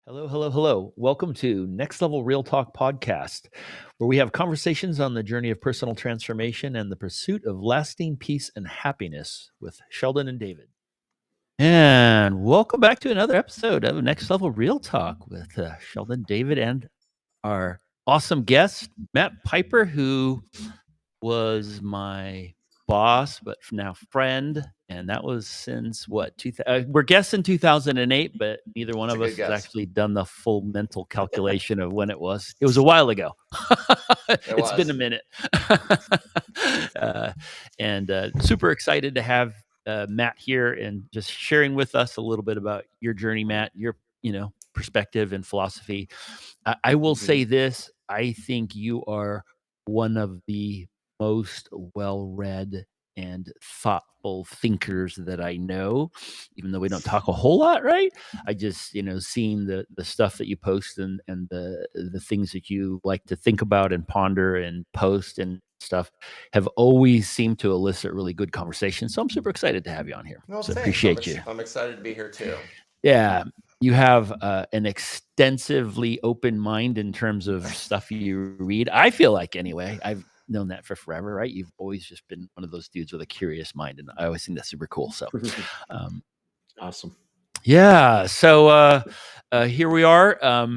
Hello, hello, hello. Welcome to Next Level Real Talk Podcast, where we have conversations on the journey of personal transformation and the pursuit of lasting peace and happiness with Sheldon and David. And welcome back to another episode of Next Level Real Talk with Sheldon David and our awesome guest, Matt Piper, who was my boss, but now friend. And that was since what? We're guessing 2008, but neither one That's a of good us has guess. actually done the full mental calculation of when it was. It was a while ago. It's been a was. minute. And super excited to have Matt here and just sharing with us a little bit about your journey, Matt, your perspective and philosophy. I will say this: I think you are one of the most well-read and thoughtful thinkers that I know, even though we don't talk a whole lot, right? I just, seeing the stuff that you post and the things that you like to think about and ponder and post and stuff have always seemed to elicit really good conversation. So I'm super excited to have you on here. Well, So thanks. appreciate you. I'm excited to be here too. Yeah. You have an extensively open mind in terms of stuff you read. I feel like, anyway, I've known that for forever, right? You've always just been one of those dudes with a curious mind, and I always think that's super cool. So, Awesome. yeah. So here we are. I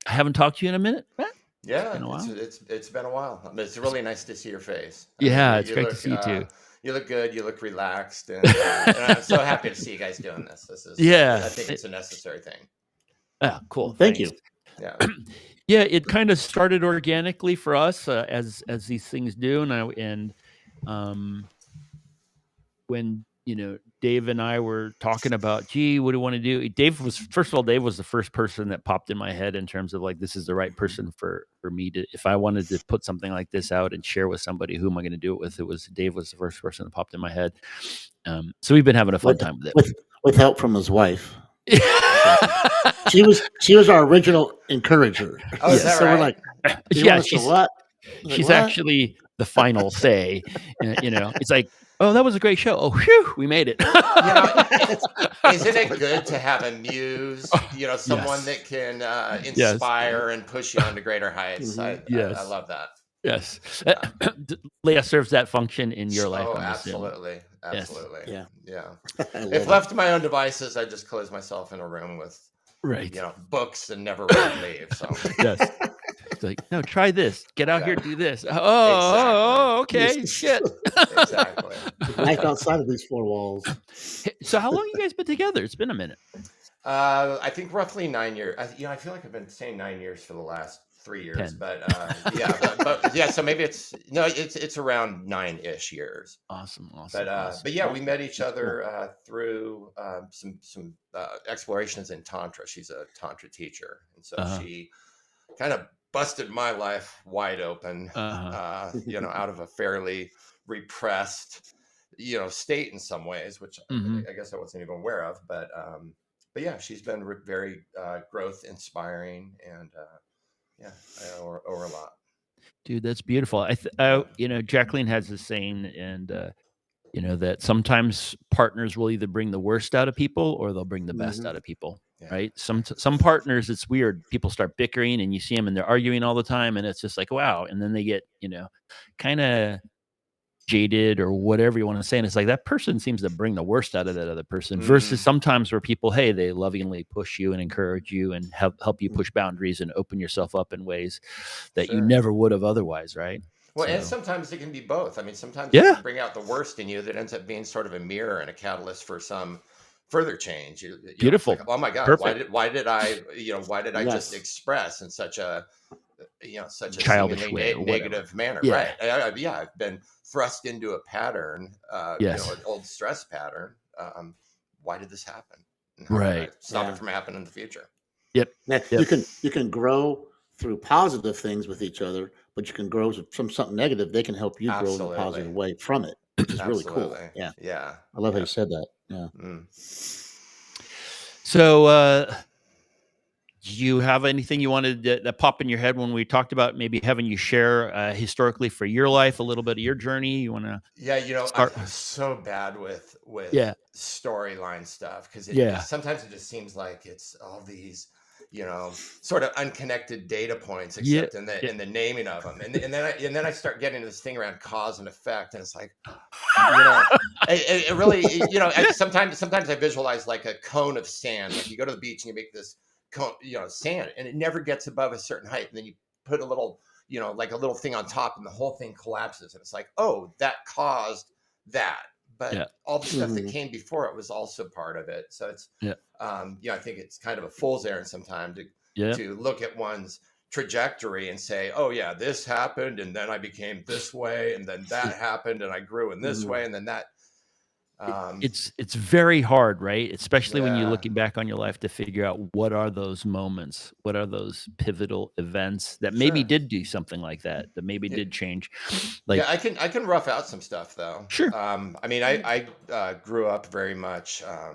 haven't talked to you in a minute, Matt. Yeah, been a while. it's been a while. I mean, it's really nice to see your face. It's great to see you too. You look good. You look relaxed, and I'm so happy to see you guys doing this. This is I think it's a necessary thing. Ah, cool. Thank you. Yeah. Yeah, it kind of started organically for us, as these things do, and when Dave and I were talking about, gee, what do we want to do? Dave was the first person that popped in my head in terms of like, this is the right person for me to, if I wanted to put something like this out and share with somebody, who am I going to do it with? Dave was the first person that popped in my head. So we've been having a fun time with it. With help from his wife. She was our original encourager. Oh, is that so right? We're like, yeah, she's actually the final say. It's like, oh, that was a great show. Oh, whew, we made it. Isn't it good to have a muse? Someone that can inspire and push you on to greater heights. Mm-hmm. I love that. Yes. Leah serves that function in your life. Oh, absolutely. Absolutely. Yes. Yeah. If left to my own devices, I'd just close myself in a room with books and never really leave. So yes. It's like, no, try this. Get out here, do this. Oh, okay. Shit. Exactly. Life outside of these four walls. So how long have you guys been together? It's been a minute. I think roughly 9 years. I feel like I've been saying 9 years for the last 3 years, 10. but but yeah. So maybe it's around 9-ish years. Awesome. But yeah, we met each other through some explorations in Tantra. She's a Tantra teacher, and so she kind of busted my life wide open, out of a fairly repressed, state in some ways, which I guess I wasn't even aware of. But yeah, she's been very growth inspiring, and I owe her a lot. Dude, that's beautiful. Jacqueline has this saying, and that sometimes partners will either bring the worst out of people or they'll bring the best out of people. Yeah. Right. Some partners, it's weird. People start bickering and you see them and they're arguing all the time. And it's just like, wow. And then they get, kind of jaded or whatever you want to say. And it's like, that person seems to bring the worst out of that other person versus sometimes where people, hey, they lovingly push you and encourage you and help you push boundaries and open yourself up in ways that you never would have otherwise. Right. Well, and sometimes it can be both. I mean, sometimes you can bring out the worst in you that ends up being sort of a mirror and a catalyst for some further change. Beautiful. Like, oh my God, perfect. why did I just express in such a childish way, negative manner? Yeah. Right. I've been thrust into a pattern, an old stress pattern. Why did this happen? Right. Stop it from happening in the future. Yep. You can grow through positive things with each other, but you can grow from something negative. They can help you grow in a positive way from it, which is really cool. Yeah. Yeah. I love how you said that. Yeah. So, do you have anything you wanted that pop in your head when we talked about maybe having you share historically for your life, a little bit of your journey? You want to? Yeah, I'm so bad with storyline stuff because sometimes it just seems like it's all these sort of unconnected data points, Yeah. except in the naming of them. And then I start getting this thing around cause and effect, and it's like, it really, sometimes I visualize like a cone of sand. Like you go to the beach and you make this cone, sand, and it never gets above a certain height. And then you put a little, like a little thing on top, and the whole thing collapses. And it's like, oh, that caused that. But all the stuff that came before it was also part of it. So it's, I think it's kind of a fool's errand sometimes to look at one's trajectory and say, oh yeah, this happened, and then I became this way, and then that happened, and I grew in this way, and then that. It's very hard, right? Especially when you're looking back on your life to figure out what are those moments, what are those pivotal events that maybe did do something like that maybe did change. Like, I can rough out some stuff though. Sure. I mean, I grew up very much. I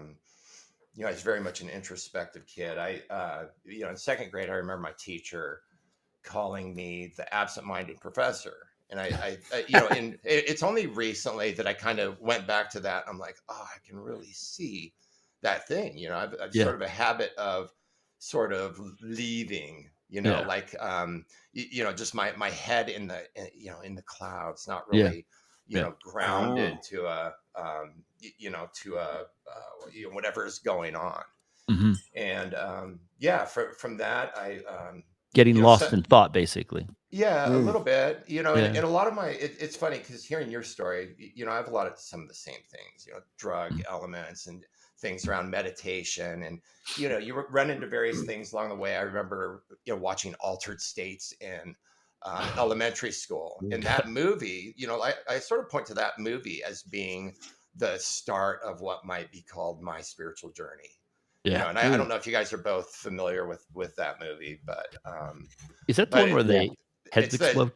was very much an introspective kid. In second grade, I remember my teacher calling me the absent-minded professor. And and it's only recently that I kind of went back to that. I'm like, oh, I can really see that thing. I've sort of a habit of sort of leaving, like, just my head in the clouds, not really, grounded to whatever is going on. Mm-hmm. And from that, I getting lost in thought, basically. Yeah, a little bit, and a lot of it's funny because hearing your story, I have some of the same things, drug elements and things around meditation, and, you run into various things along the way. I remember, watching Altered States in elementary school. In that movie, I sort of point to that movie as being the start of what might be called my spiritual journey. And I don't know if you guys are both familiar with that movie, but is that the one where they heads explode?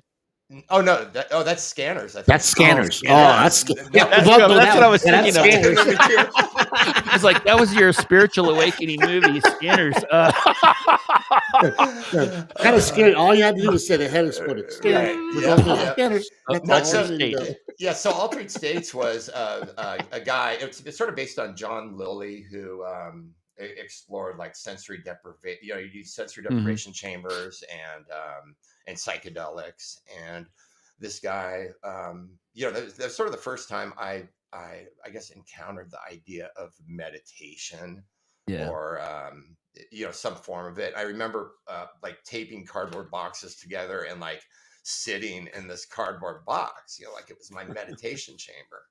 Oh no! That's Scanners. I think. That's Scanners. That's what I was thinking of. I was like, that was your spiritual awakening movie, Scanners. Kind of scary. All you had to do was say the head exploded. Scanners. Scanners. So Altered States was a guy. It's sort of based on John Lilly, who explored like sensory deprivation. You use sensory deprivation chambers and psychedelics. And this guy, that's sort of the first time I guess encountered the idea of meditation or some form of it. I remember like taping cardboard boxes together and like sitting in this cardboard box, like it was my meditation chamber.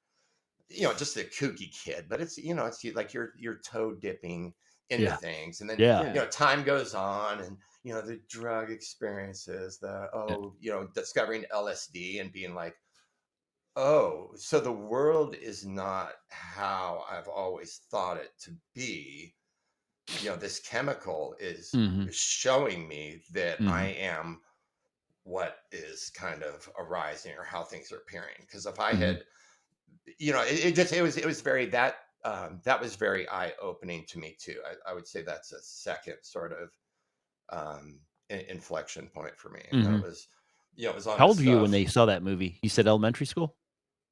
Just a kooky kid, but it's it's like you're toe dipping into things, and then time goes on, and the drug experiences, discovering LSD and being like, oh, so the world is not how I've always thought it to be. This chemical is showing me that I am what is kind of arising or how things are appearing. Because if I had, it was very that was very eye-opening to me too. I would say that's a second sort of inflection point for me. And that was, it was on. How old were you when they saw that movie? You said elementary school?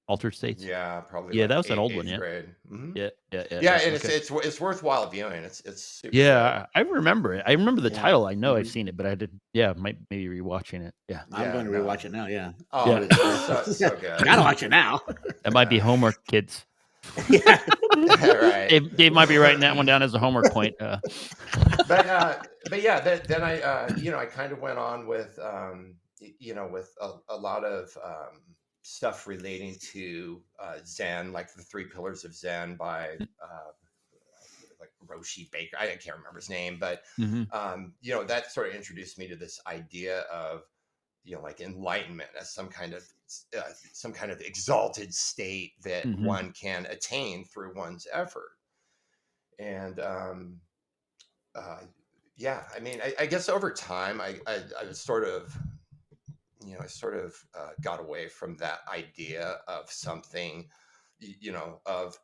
Altered States? Yeah, probably. Yeah, that was an old one. Yeah. Grade. Yeah. And it's worthwhile viewing. It's super. Yeah, I remember it. I remember the title. I know I've seen it, but I did. Yeah, might maybe rewatching it. Yeah, I'm going to rewatch it now. Yeah. Oh, it's so good. I gotta watch it now. That might be homework, kids. Yeah. Right. Dave might be writing that one down as a homework point. But yeah, then I I kind of went on with with a lot of stuff relating to Zen, like the 3 Pillars of Zen by like Roshi Baker. I can't remember his name, but that sort of introduced me to this idea of like enlightenment as some kind of exalted state that one can attain through one's effort. And I mean, I guess over time I was sort of got away from that idea of something, of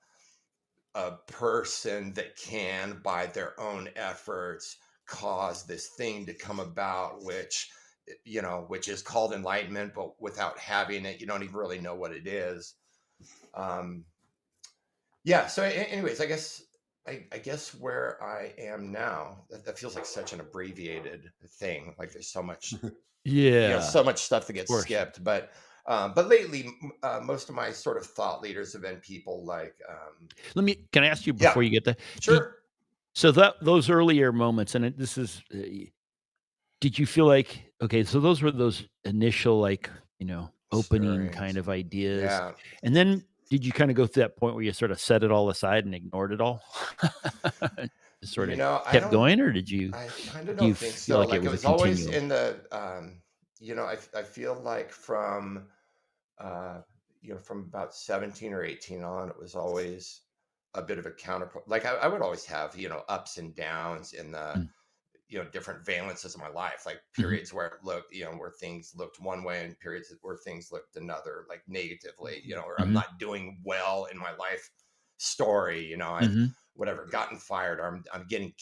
a person that can, by their own efforts, cause this thing to come about, which is called enlightenment, but without having it, you don't even really know what it is. So anyways, I guess I guess where I am now, that feels like such an abbreviated thing. Like there's so much, Yeah, so much stuff that of gets course. skipped. But lately, most of my sort of thought leaders have been people like, Can I ask you yeah, before you get there? Did sure, so that those earlier moments, and this is, did you feel like okay? So those were those initial, like opening kind stirrings. of ideas, Yeah. and then did you kind of go through that point where you sort of set it all aside and ignored it all, just sort of I kept don't, going, or I kind of do you don't think feel so. like it Like it was a was always continuum? in the, I feel like uh, from about 17 or 18 on, it was always a bit of a counterpoint. Like I would always have, ups and downs in the, Mm, different valences of my life, like mhm, periods where it looked, where things looked one way and periods where things looked another, like negatively, or I'm mhm, not doing well in my life story, I've mhm, whatever gotten fired, or I'm getting,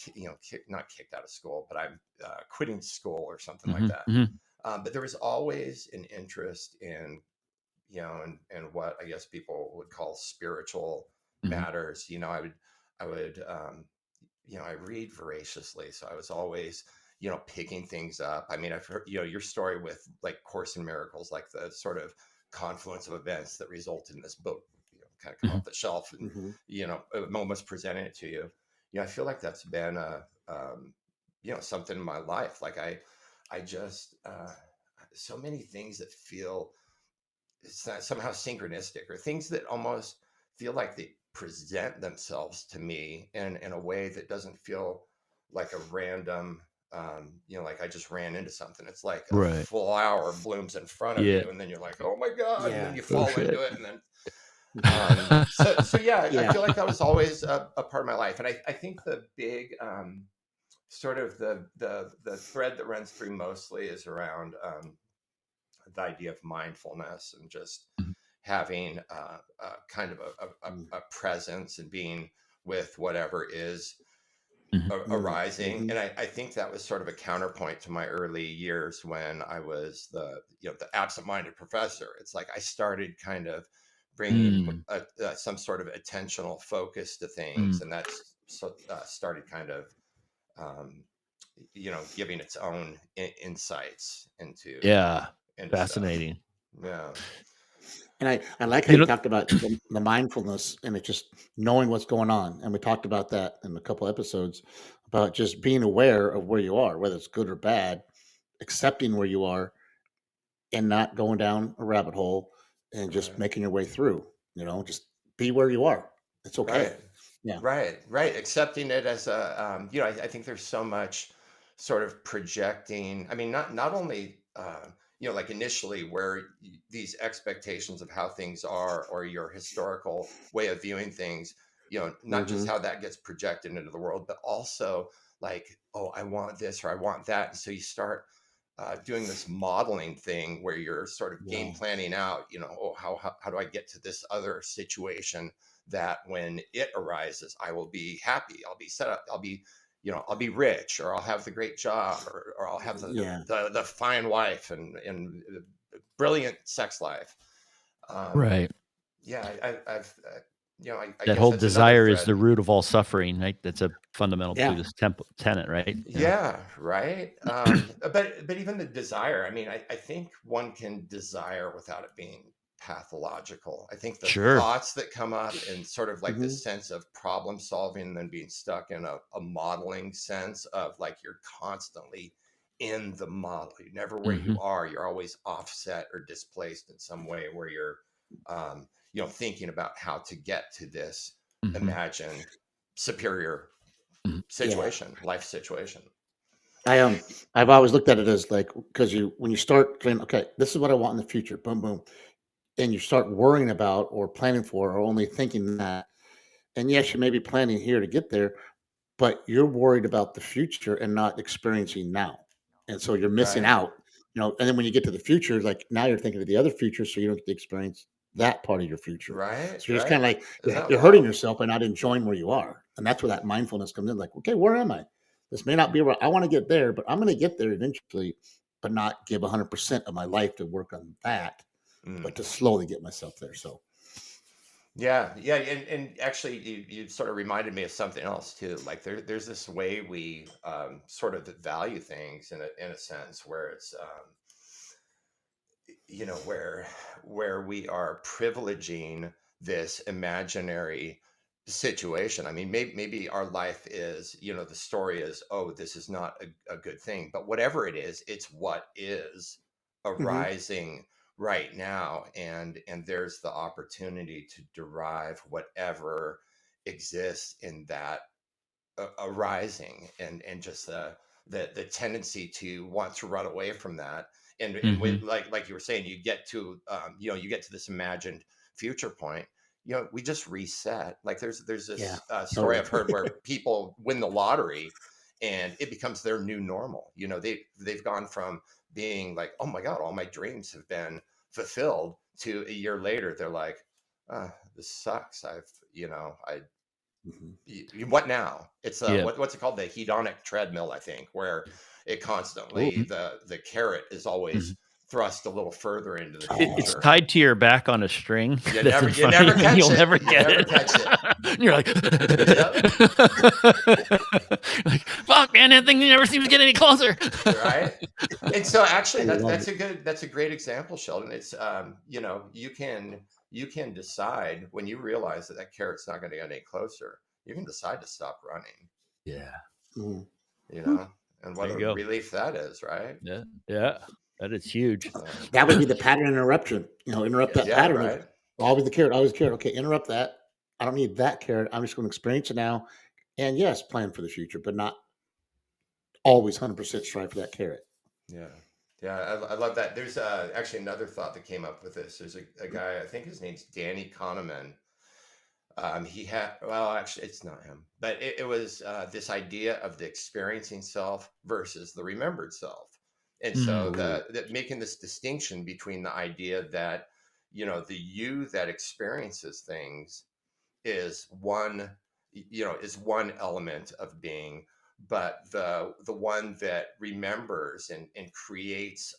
not kicked out of school, but I'm quitting school or something like mhm, that. mhm, But there was always an interest in, and what I guess people would call spiritual mhm, matters. I read voraciously, so I was always, picking things up. I mean, I've heard, your story with like Course in Miracles, like the sort of confluence of events that resulted in this book, kind of come mhm, off the shelf and, Mhm. almost presenting it to you. I feel like that's been something in my life. Like I just, so many things that feel it's not somehow synchronistic, or things that almost feel like they present themselves to me in a way that doesn't feel like a random, like I just ran into something. It's like a right. flower blooms in front of Yeah. you and then you're like, oh my God, and then Yeah. you Oh, fall into shit. it. And then Mhm. so yeah, I Yeah. feel like that was always a part of my life. And I think the big, sort of the thread that runs through mostly is around, the idea of mindfulness and just Mhm, having kind of Mm. a presence and being with whatever is mhm, Mm. arising. Mhm. And I think that was sort of a counterpoint to my early years when I was the absent-minded professor. It's like I started kind of bringing mm, some sort of attentional focus to things, mm. and that's started kind of, um, giving its own insights Yeah, into stuff. fascinating. Yeah. And I like how You you know talked about the mindfulness and it just knowing what's going on. And we talked about that in a couple episodes about just being aware of where you are, whether it's good or bad, accepting where you are and not going down a rabbit hole and just Right. making your way through, just be where you are. It's okay. Right. Yeah. Right. Accepting it as a, I think there's so much sort of projecting. I mean, not only, like initially where these expectations of how things are, or your historical way of viewing things, not just Hmm. how that gets projected into the world, but also like, oh, I want this or I want that. And so you start doing this modeling thing where you're sort of game Yeah. planning out, oh, how do I get to this other situation that when it arises, I will be happy. I'll be set up. I'll be rich, or I'll have the great job, or I'll have Yeah. the fine wife and brilliant sex life. Um, right. yeah, I've, I That guess whole that's another desire is thread. the root of all suffering, right? That's a fundamental Yeah. Buddhist tenet, right? Yeah. Yeah, right. But even the desire, I mean, I think one can desire without it being pathological. I think the Sure. thoughts that come up and sort of like Hmm. this sense of problem solving and then being stuck in a modeling sense of like you're constantly in the model. You're never where you Mhm, are. You're always offset or displaced in some way where you're, thinking about how to get to this mhm, imagined superior mhm. Yeah. life situation. I I've always looked at it as like because when you start saying, okay, this is what I want in the future, boom, boom, and you start worrying about or planning for or only thinking that, and yes, you may be planning here to get there, but you're worried about the future and not experiencing now. And so you're missing Right. out, and then when you get to the future, like now you're thinking of the other future, so you don't get to experience that part of your future. Right. So you're just kind Right. of like Isn't that you're hurting wild? yourself by not enjoying where you are. And that's where that mindfulness comes in. Like, okay, where am I? This may not be where I want to get there, but I'm going to get there eventually, but not give 100% of my life to work on that, but Mm. to slowly get myself there. So Yeah, and actually, you sort of reminded me of something else too. Like there's this way we sort of value things in a sense where it's you know where we are privileging this imaginary situation. I mean, maybe our life is, you know, the story is, oh, this is not a good thing, but whatever it is, it's what is Hmm. arising right now, and there's the opportunity to derive whatever exists in that arising, and just the tendency to want to run away from that. And when, Hmm. like you were saying, you get to you know, you get to this imagined future point, you know, we just reset. Like there's Yeah, this story totally. I've heard where people win the lottery and it becomes their new normal. You know, they've gone from being like, oh my god, all my dreams have been fulfilled, to a year later they're like, this sucks. I've, you know, I Mhm. what now? It's Yeah. what's it called? The hedonic treadmill, I think, where it Oh, constantly, the carrot is always mhm. thrust a little further into the It's Oh, future. tied to your back on a string that's in You front of you, never and catch you'll it. never You get never it. catch it. And you're like, Yep. like, fuck, man, that thing never seems to get any closer. Right. And so actually I love it. that's a great example, Sheldon. It's you know, you can decide when you realize that that carrot's not going to get any closer. You can decide to stop running, Yeah. Mhm. you Whew, know, and there what you a go. relief that is, right? Yeah. Yeah. That is huge. So That would be the pattern interruption. Interrupt Yeah. that yeah, pattern of right. always the carrot, always the carrot. Okay, interrupt that. I don't need that carrot. I'm just going to experience it now. And yes, plan for the future, but not always 100% strive for that carrot. Yeah. Yeah, I love that. There's actually another thought that came up with this. There's a guy, I think his name's Danny Kahneman. He had, well, actually, it's not him, but it was this idea of the experiencing self versus the remembered self. And so Mm. Ooh. making this distinction between the idea that, you know, the you that experiences things is one, you know, is one element of being, but the one that remembers and creates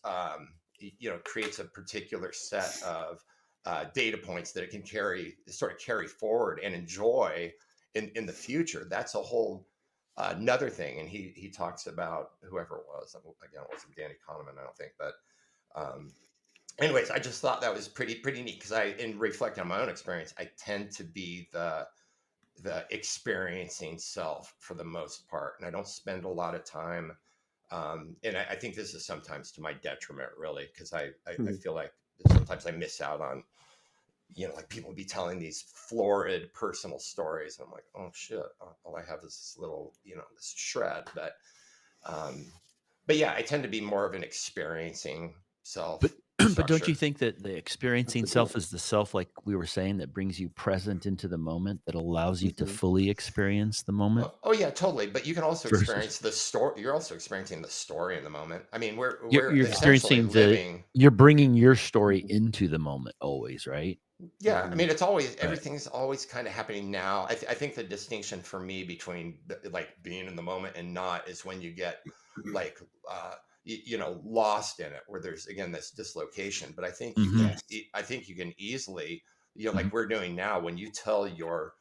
you know, creates a particular set of data points that it can carry, sort of carry forward and enjoy in the future. That's a whole another thing. And he talks about whoever it was, again, it wasn't Danny Kahneman, I don't think, but um anyways, I just thought that was pretty neat, because I, in reflecting on my own experience, I tend to be the experiencing self for the most part, and I don't spend a lot of time. And I think this is sometimes to my detriment, really, because I Mhm. feel like sometimes I miss out on, you know, like people be telling these florid personal stories, and I'm like, oh shit, all I have is this little, you know, this shred. Um, but yeah, I tend to be more of an experiencing But self but don't you structure. think that the That's experiencing a good self one. is the self, like we were saying, that brings you present into the moment, that allows you to Mhm. fully experience the moment Oh yeah, totally. But you can also versus experience the story. You're also experiencing the story in the moment. I mean, you're we're you're essentially experiencing the living. you're bringing your story Mhm. into the moment always, right? Yeah, I Mhm. mean, it's always, Right. everything's always kind of happening now. I think the distinction for me between like being in the moment and not is when you get like you know, lost in it, where there's again this dislocation. But I think you Mhm. can, Yes. I think you can easily, you know, Mhm. like we're doing now, when you tell your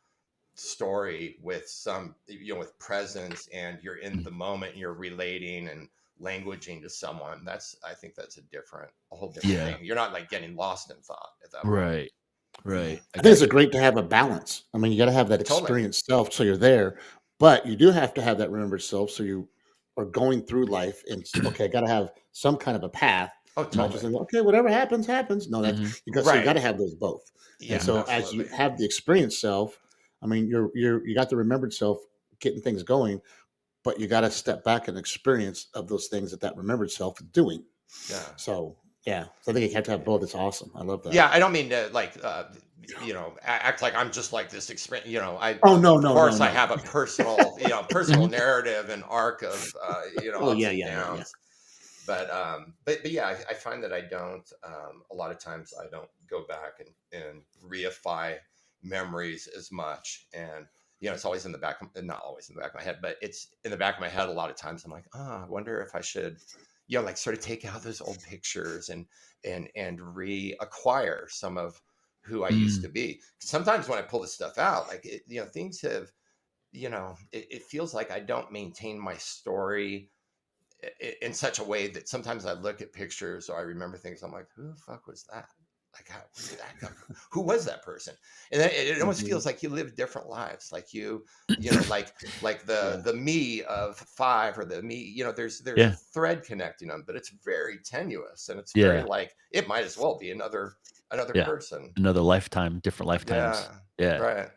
story with some, you know, with presence, and you're in Mhm. the moment and you're relating and languaging to someone, that's, I think that's a whole different Yeah. thing. You're not like getting lost in thought at that point. Right. Yeah. Right. I I think it's got a you. great to have a balance. I mean, you gotta have that Totally. experienced self so you're there, but you do have to have that remembered self so you are going through life and okay, I gotta have some kind of a path, Oh, not just totally. saying, okay, whatever happens, happens. No, that's Mhm. so you Right. gotta have those both. And Yeah, so as you absolutely. have the experienced self, I mean, you got the remembered self getting things going, but you gotta step back and experience of those things that that remembered self is doing. Yeah. So yeah, so I think you have to have both. It's awesome. I love that. Yeah, I don't mean to like you know, act like I'm just like this experience, you know, I, Oh no, of no, no, course I no. have a personal, you know, personal Mhm. narrative and arc of you know, Oh ups yeah, and yeah, yeah, yeah. downs. But yeah, I find that I don't a lot of times I don't go back and reify memories as much. And you know, it's always in the back of, not always in the back of my head, but it's in the back of my head a lot of times. I'm like, I wonder if I should, you know, like sort of take out those old pictures and reacquire some of who I used Mm, to be. Sometimes when I pull this stuff out, like things have, it feels like I don't maintain my story in such a way that sometimes I look at pictures or I remember things. I'm like, who the fuck was that? Like, where did that come from? Who was that person? And then it almost Mhm. feels like you live different lives. Like like the Yeah. me of 5 or the me. There's a yeah, thread connecting them, but it's very tenuous and it's very yeah, like it might as well be another yeah. person. Another lifetime, different lifetimes. Yeah, Yeah. right.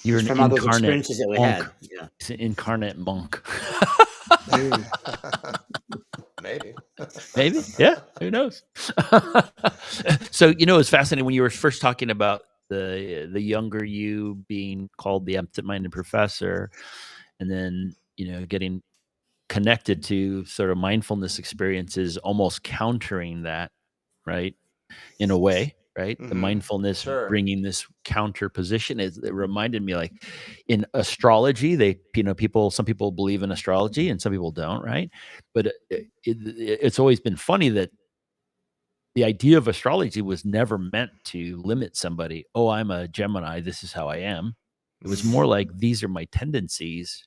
You're Just an from all those incarnate experiences that we monk. had. Yeah. He's an incarnate monk. Mm. Maybe. Maybe. Yeah. Who knows? So, it's fascinating when you were first talking about the younger you being called the absent-minded professor, and then, getting connected to sort of mindfulness experiences, almost countering that, right? In a way, right? The Hmm. mindfulness Sure. bringing this counter position it reminded me, like, in astrology, some people believe in astrology and some people don't, right? But it's always been funny that the idea of astrology was never meant to limit somebody. "Oh, I'm a Gemini, this is how I am." It was more Mm. like, "These are my tendencies.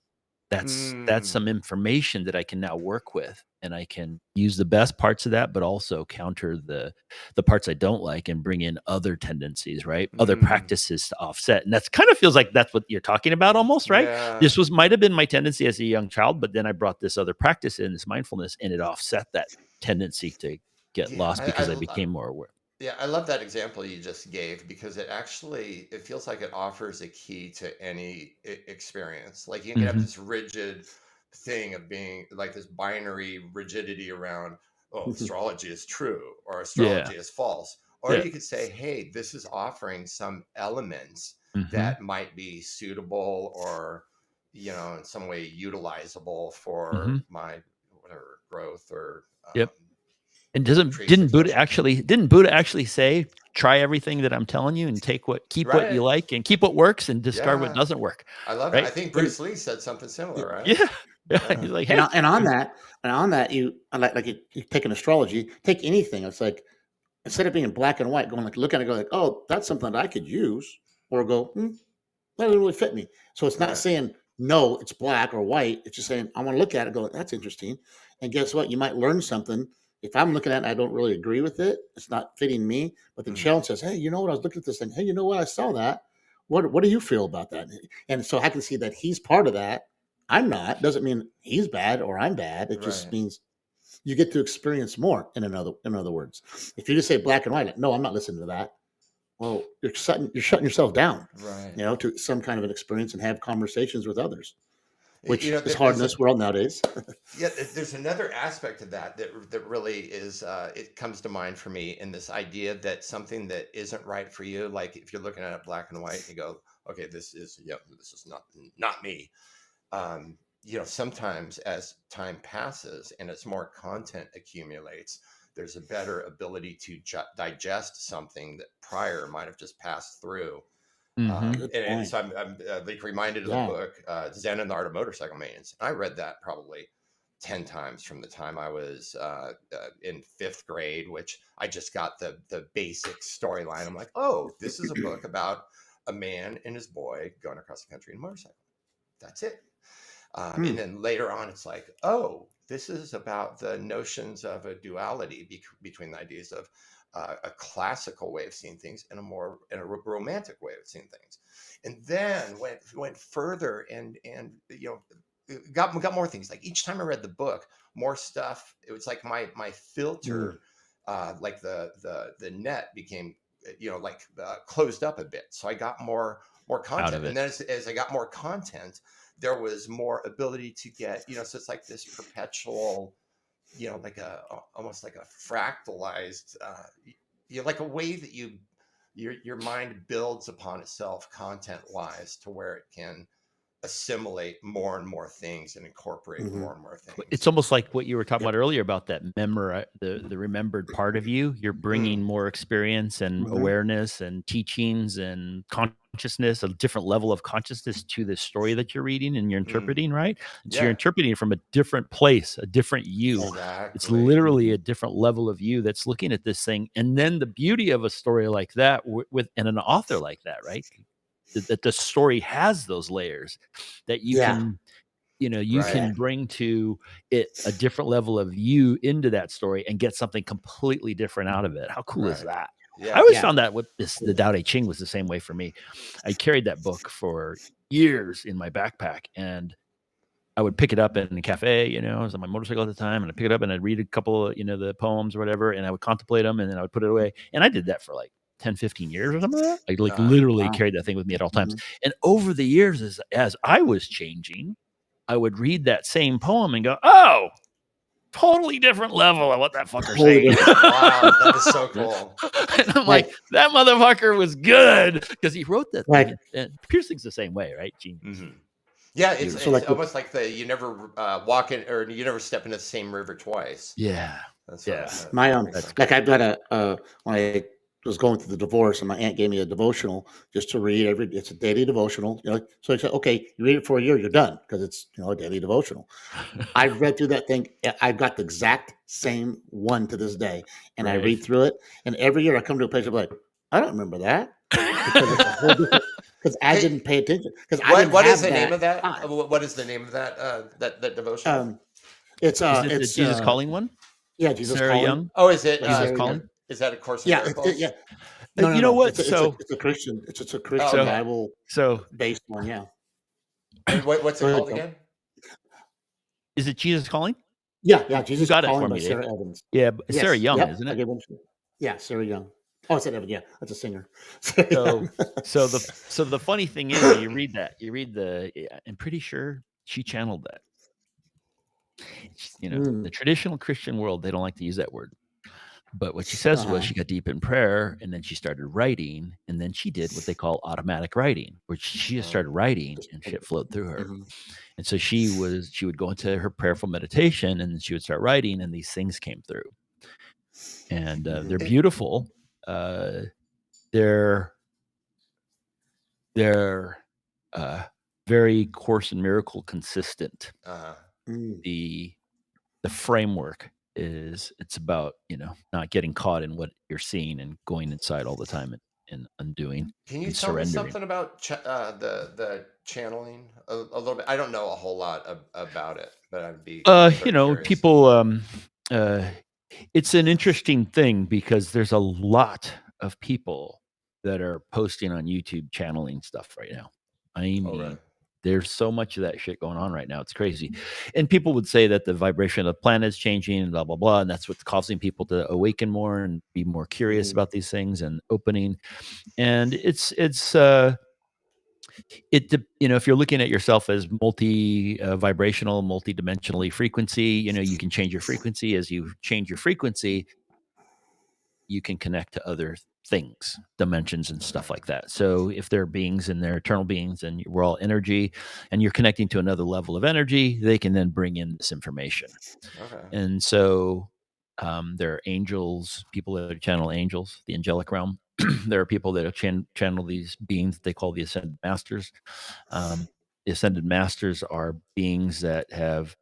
That's Mm. some information that I can now work with, and I can use the best parts of that, but also counter the parts I don't like and bring in other tendencies, right? Other Mm. practices to offset." And that's kind of feels like that's what you're talking about almost, right? Yeah. This was might have been my tendency as a young child, but then I brought this other practice in, this mindfulness, and it offset that tendency to get Yeah. lost because I became more aware. Yeah, I love that example you just gave because it feels like it offers a key to any experience. Like you can have Mhm. this rigid thing of being like this binary rigidity around, oh, astrology is true or Yeah. astrology is false. Or Yeah. you could say, hey, this is offering some elements Mhm. that might be suitable or, in some way utilizable for Mhm. my whatever growth or Yep. And increased success. Didn't Buddha actually say, "Try everything that I'm telling you and keep what you Right. like and keep what works and discard what Yeah. doesn't work." I love it. I Right? think And Bruce Lee said something similar, right? Yeah. Yeah. Yeah. He's like, and "Hey." on that, you take an astrology, take anything. It's like instead of being black and white, going like look at it, go like, oh, that's something that I could use, or go, that doesn't really fit me. So it's not Right. saying no, it's black or white. It's just saying I want to look at it, go, that's interesting. And guess what? You might learn something. If I'm looking at it and I don't really agree with it, it's not fitting me. But then Mhm. Sheldon says, hey, you know what? I was looking at this thing. Hey, you know what? I saw that. What do you feel about that? And so I can see that he's part of that. I'm not. Doesn't mean he's bad or I'm bad. It just Right. means you get to experience more. In other words, if you just say black and white, like, no, I'm not listening to that. Well, you're shutting yourself down, Right. to some kind of an experience and have conversations with others, which is hard in There's a this world nowadays. yeah. There's another aspect of that really is it comes to mind for me in this idea that something that isn't right for you, like if you're looking at it black and white, you go, okay, this is not me. Sometimes as time passes and as more content accumulates, there's a better ability to digest something that prior might have just passed through. Mhm. Good And point. so I'm like reminded of the Yeah. book Zen and the Art of Motorcycle Maintenance. I read that probably 10 times from the time I was in 5th grade, which I just got the basic storyline. I'm like, oh, this is a book about a man and his boy going across the country in a motorcycle. That's it. And Hmm. then later on, it's like, oh, this is about the notions of a duality between the ideas of a classical way of seeing things and a romantic way of seeing things. And then went further and got more things. Like each time I read the book, more stuff. It was like my Hmm. filter, like the net became like closed up a bit. So I got more Out content, of and it. then as I got more content there was more ability to get so it's like this perpetual like almost like a fractalized like a way that your mind builds upon itself content wise to where it can assimilate more and more things and incorporate Hmm. more and more It's things. almost like what you were talking Yep. about earlier about that the remembered part of you. You're Mm, bringing more experience and Hmm. awareness and teachings and consciousness, a different level of consciousness to the story that you're reading and you're interpreting, right? And so you're Yeah. interpreting from a different place, a different you. It's Exactly. literally a different level of you that's looking at this thing. And then the beauty of a story like that with and an author like that, right? That the story has those layers that you Yeah. can, you Right. can bring to it a different level of you into that story and get something completely different out of it. How cool is Right. that? I Yeah. always Yeah. found that with the Tao Te Ching was the same way for me. I carried that book for years in my backpack, and I would pick it up in a cafe. I was on my motorcycle at the time, and I'd pick it up and I'd read a couple of, the poems or whatever, and I would contemplate them, and then I would put it away. And I did that for like 10, 15 years or something like that. I like Uh, literally Wow. carried that thing with me at all times. Mhm. And over the years, as I was changing, I would read that same poem and go, "Oh, totally different level of what that fucker's Totally saying." different. wow. That is so cool. And I'm Like like, that motherfucker was good because he wrote that like thing. And Piercing's the same way, right? Gene, Mhm. Yeah, it's beautiful. so it's like with almost like you never walk in or you never step into the same river twice. Yeah, That's yeah. my makes sense. like I've got when I was going through the divorce and my aunt gave me a devotional just to read it's a daily devotional, so I said, okay, you read it for a year, you're done because it's a daily devotional. I've read through that thing. I've got the exact same one to this day, and I Right. read through it, and every year I come to a place I'm like, I don't remember that because it's a whole different because I Hey, didn't pay attention because I didn't what is have the name that of that? time. What is the name of that that devotional? Um, it's Is it the Jesus Calling one? yeah, Jesus Sarah calling Young? Oh, is it? by Jesus Sarah Calling? Young. Is that a Course in Yeah, Miracles? yeah. No, no, You know no. what? It's a Christian. It's a Oh, Christian So, okay. Bible so based one. Yeah. And what's Go it ahead, called Joe. again? is it Jesus Calling? Yeah, yeah. You Jesus got it calling for by me, Dave. Sarah Evans. Yeah, Sarah Yes. Young, Yep. isn't I it? gave one. Yeah, Sarah Young. Oh, I said Evans. Yeah, that's a singer. Sarah So, Young. so the funny thing is, you read that, I'm pretty sure she channeled that. The Mm, traditional Christian world, they don't like to use that word. But what she says was uh-huh. she got deep in prayer and then she started writing, and then she did what they call automatic writing, which she just Oh, started writing Just, and shit flowed through her. mhm, And so she would go into her prayerful meditation and then she would start writing and these things came through. And they're mhm, it, beautiful. Uh, they're they're uh, very Course in Miracle consistent. uh, mm. The framework is it's about not getting caught in what you're seeing and going inside all the time and undoing can you and tell me surrendering. something about the channeling a little bit? I don't know a whole lot about it, but I'd be sort of curious. People uh it's an interesting thing because there's a lot of people that are posting on YouTube channeling stuff right now. I Oh, really? mean, there's so much of that shit going on right now. It's crazy. And people would say that the vibration of the planet is changing and blah blah blah, and that's what's causing people to awaken more and be more curious Mhm. about these things and opening. And if you're looking at yourself as multi vibrational, multi-dimensionally frequency, you can change your frequency. As you change your frequency, you can connect to other things, dimensions and stuff Okay. like that. So if there are beings and they're eternal beings and we're all energy and you're connecting to another level of energy, they can then bring in this information. Okay. And so there are angels, people that channel angels, the angelic realm. There are people that channel these beings that they call the ascended masters. The ascended masters are beings that have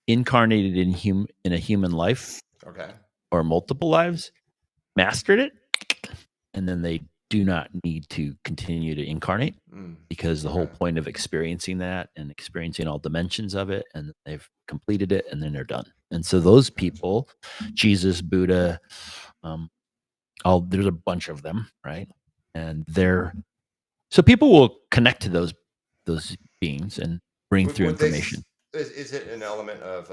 incarnated in a human life Okay. or multiple lives, mastered it, and then they do not need to continue to incarnate Mm. because the whole Okay. point of experiencing that and experiencing all dimensions of it, and they've completed it, and then they're done. And so those Gotcha. people, Jesus, Buddha, um, all there's a bunch of them, right? And they're so people will connect to those beings and bring through Would they? information. Is it an element of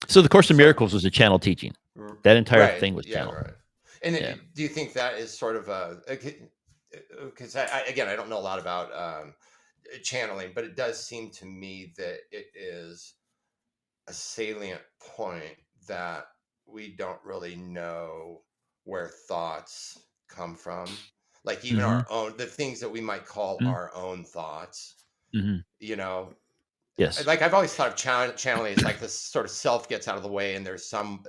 So the Course in sort of Miracles was a channel teaching. That entire right? thing was Yeah, channeled. right. And Yeah. do you think that is sort of because again I don't know a lot about channeling, but it does seem to me that it is a salient point that we don't really know where thoughts come from, like even Hmm. our own the things that we might call our own thoughts. Hmm. You know, Yes. like I've always thought of channeling as like this sort of self gets out of the way and there's some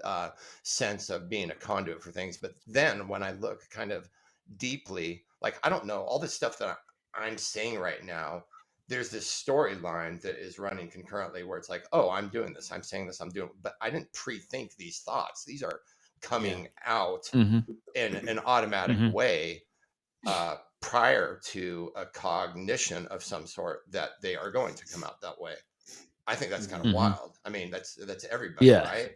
sense of being a conduit for things. But then when I look kind of deeply, like, I don't know, all this stuff that I'm saying right now, there's this storyline that is running concurrently where it's like, oh, I'm doing this, I'm saying this, I'm doing, but I didn't pre-think these thoughts. These are Yeah. coming out Mm-hmm. in an automatic Mm-hmm. way prior to a cognition of some sort that they are going to come out that way. I think that's kind of Mm-hmm. wild. I mean, that's everybody, Yeah. right?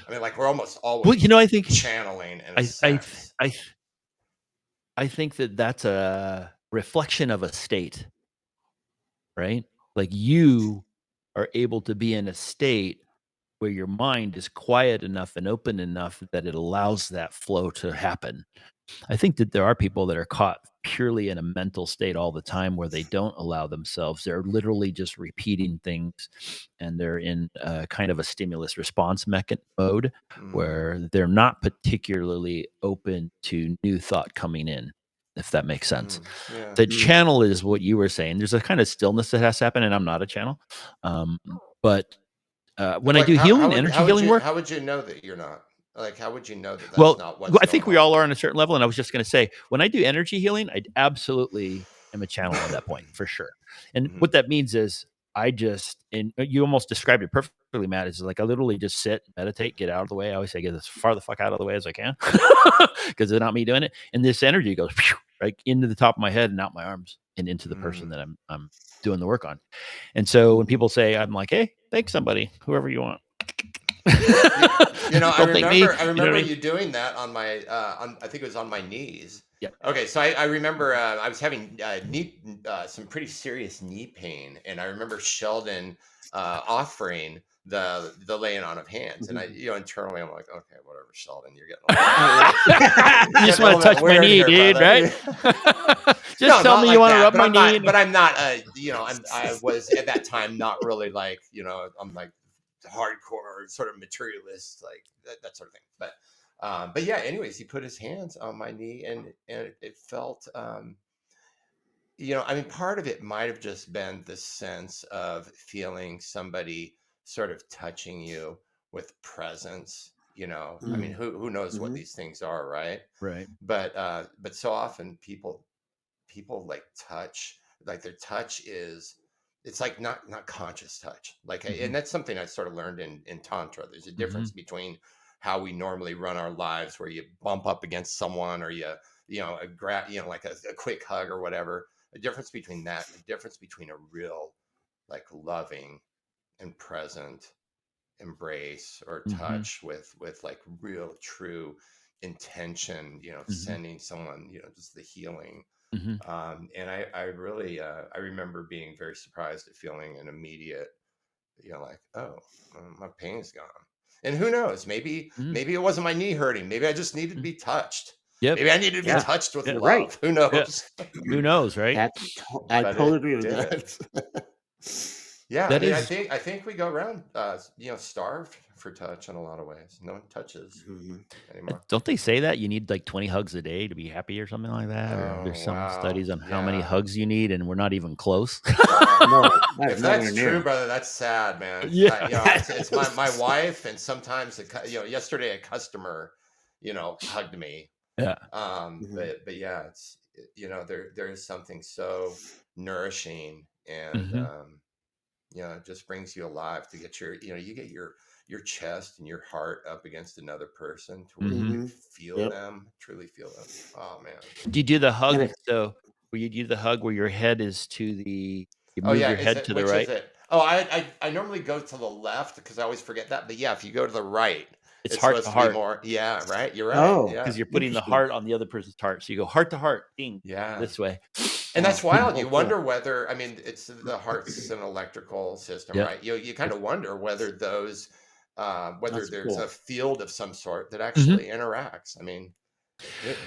I mean, like, we're almost Well, always I think channeling in a I sense. I think that that's a reflection of a state, right? Like you are able to be in a state where your mind is quiet enough and open enough that it allows that flow to happen. I think that there are people that are caught purely in a mental state all the time where they don't allow themselves. They're literally just repeating things, and they're in kind of a stimulus response mode where they're not particularly open to new thought coming in, if that makes sense. Yeah. The channel is what you were saying. There's a kind of stillness that has to happen, and I'm not a channel. But when I Like, do healing, energy healing work, how would you know that you're not? Like, how would you know that that's well, not what's I going think we all on? are on a certain level. And I was just going to say, when I do energy healing, I absolutely am a channel at that point for sure. And what that means is and you almost described it perfectly, Matt, is like I literally just sit, meditate, get out of the way. I always say, get as far the fuck out of the way as I can because it's not me doing it. And this energy goes right into the top of my head and out my arms and into the person that I'm doing the work on. And so when people say, I'm like, hey, thank somebody, whoever you want. I remember you you doing that on my I think it was on my knees. Yeah. Okay, so I remember I was having some pretty serious knee pain, and I remember Sheldon offering the laying on of hands, and I internally I'm like, okay, whatever, Sheldon, you're getting you just want to touch my knee, here, dude, brother. Right? Just tell me you want to rub my knee. But I'm not I was at that time not really like I'm like hardcore sort of materialist, like that sort of thing. But yeah, anyways, he put his hands on my knee, and it felt I mean, part of it might have just been the sense of feeling somebody sort of touching you with presence. I mean, who knows what these things are, right? Right. But so often people like touch, like their touch is, it's like not conscious touch, like, and that's something I sort of learned in tantra. There's a difference between how we normally run our lives, where you bump up against someone, or like a quick hug or whatever. A difference between that, a difference between a real, like, loving and present embrace or touch with like real true intention, sending someone, just the healing. And I really I remember being very surprised at feeling an immediate, like, oh, my pain's gone. And who knows, maybe it wasn't my knee hurting, maybe I just needed to be touched. Yep. Maybe I needed to be touched with love. Right. Who knows? Who knows, right? I totally agree with that. Yeah, That I mean, is- I think we go around starved for touch in a lot of ways. No one touches anymore. Don't they say that you need like 20 hugs a day to be happy or something like that? Or there's some studies on how many hugs you need, and we're not even close. If that's true, brother, that's sad, man. Yeah. It's my wife, and sometimes yesterday a customer, hugged me. Yeah. But yeah, it's there is something so nourishing, and it just brings you alive to get you get your chest and your heart up against another person to where you feel them, truly feel them. Oh man. Do you do the hug? So where you do the hug where your head is to the, you move your head to the right? Is it? Oh, I normally go to the left because I always forget that. But yeah, if you go to the right, it's heart supposed to to heart. be more. Yeah, right. You're right. Oh, yeah, because you're putting the heart on the other person's heart. So you go heart to heart, ding, this way. And that's wild. You wonder whether, I mean, it's the heart's an electrical system, right? You kind of wonder whether those, whether there's a field of some sort that actually interacts. I mean,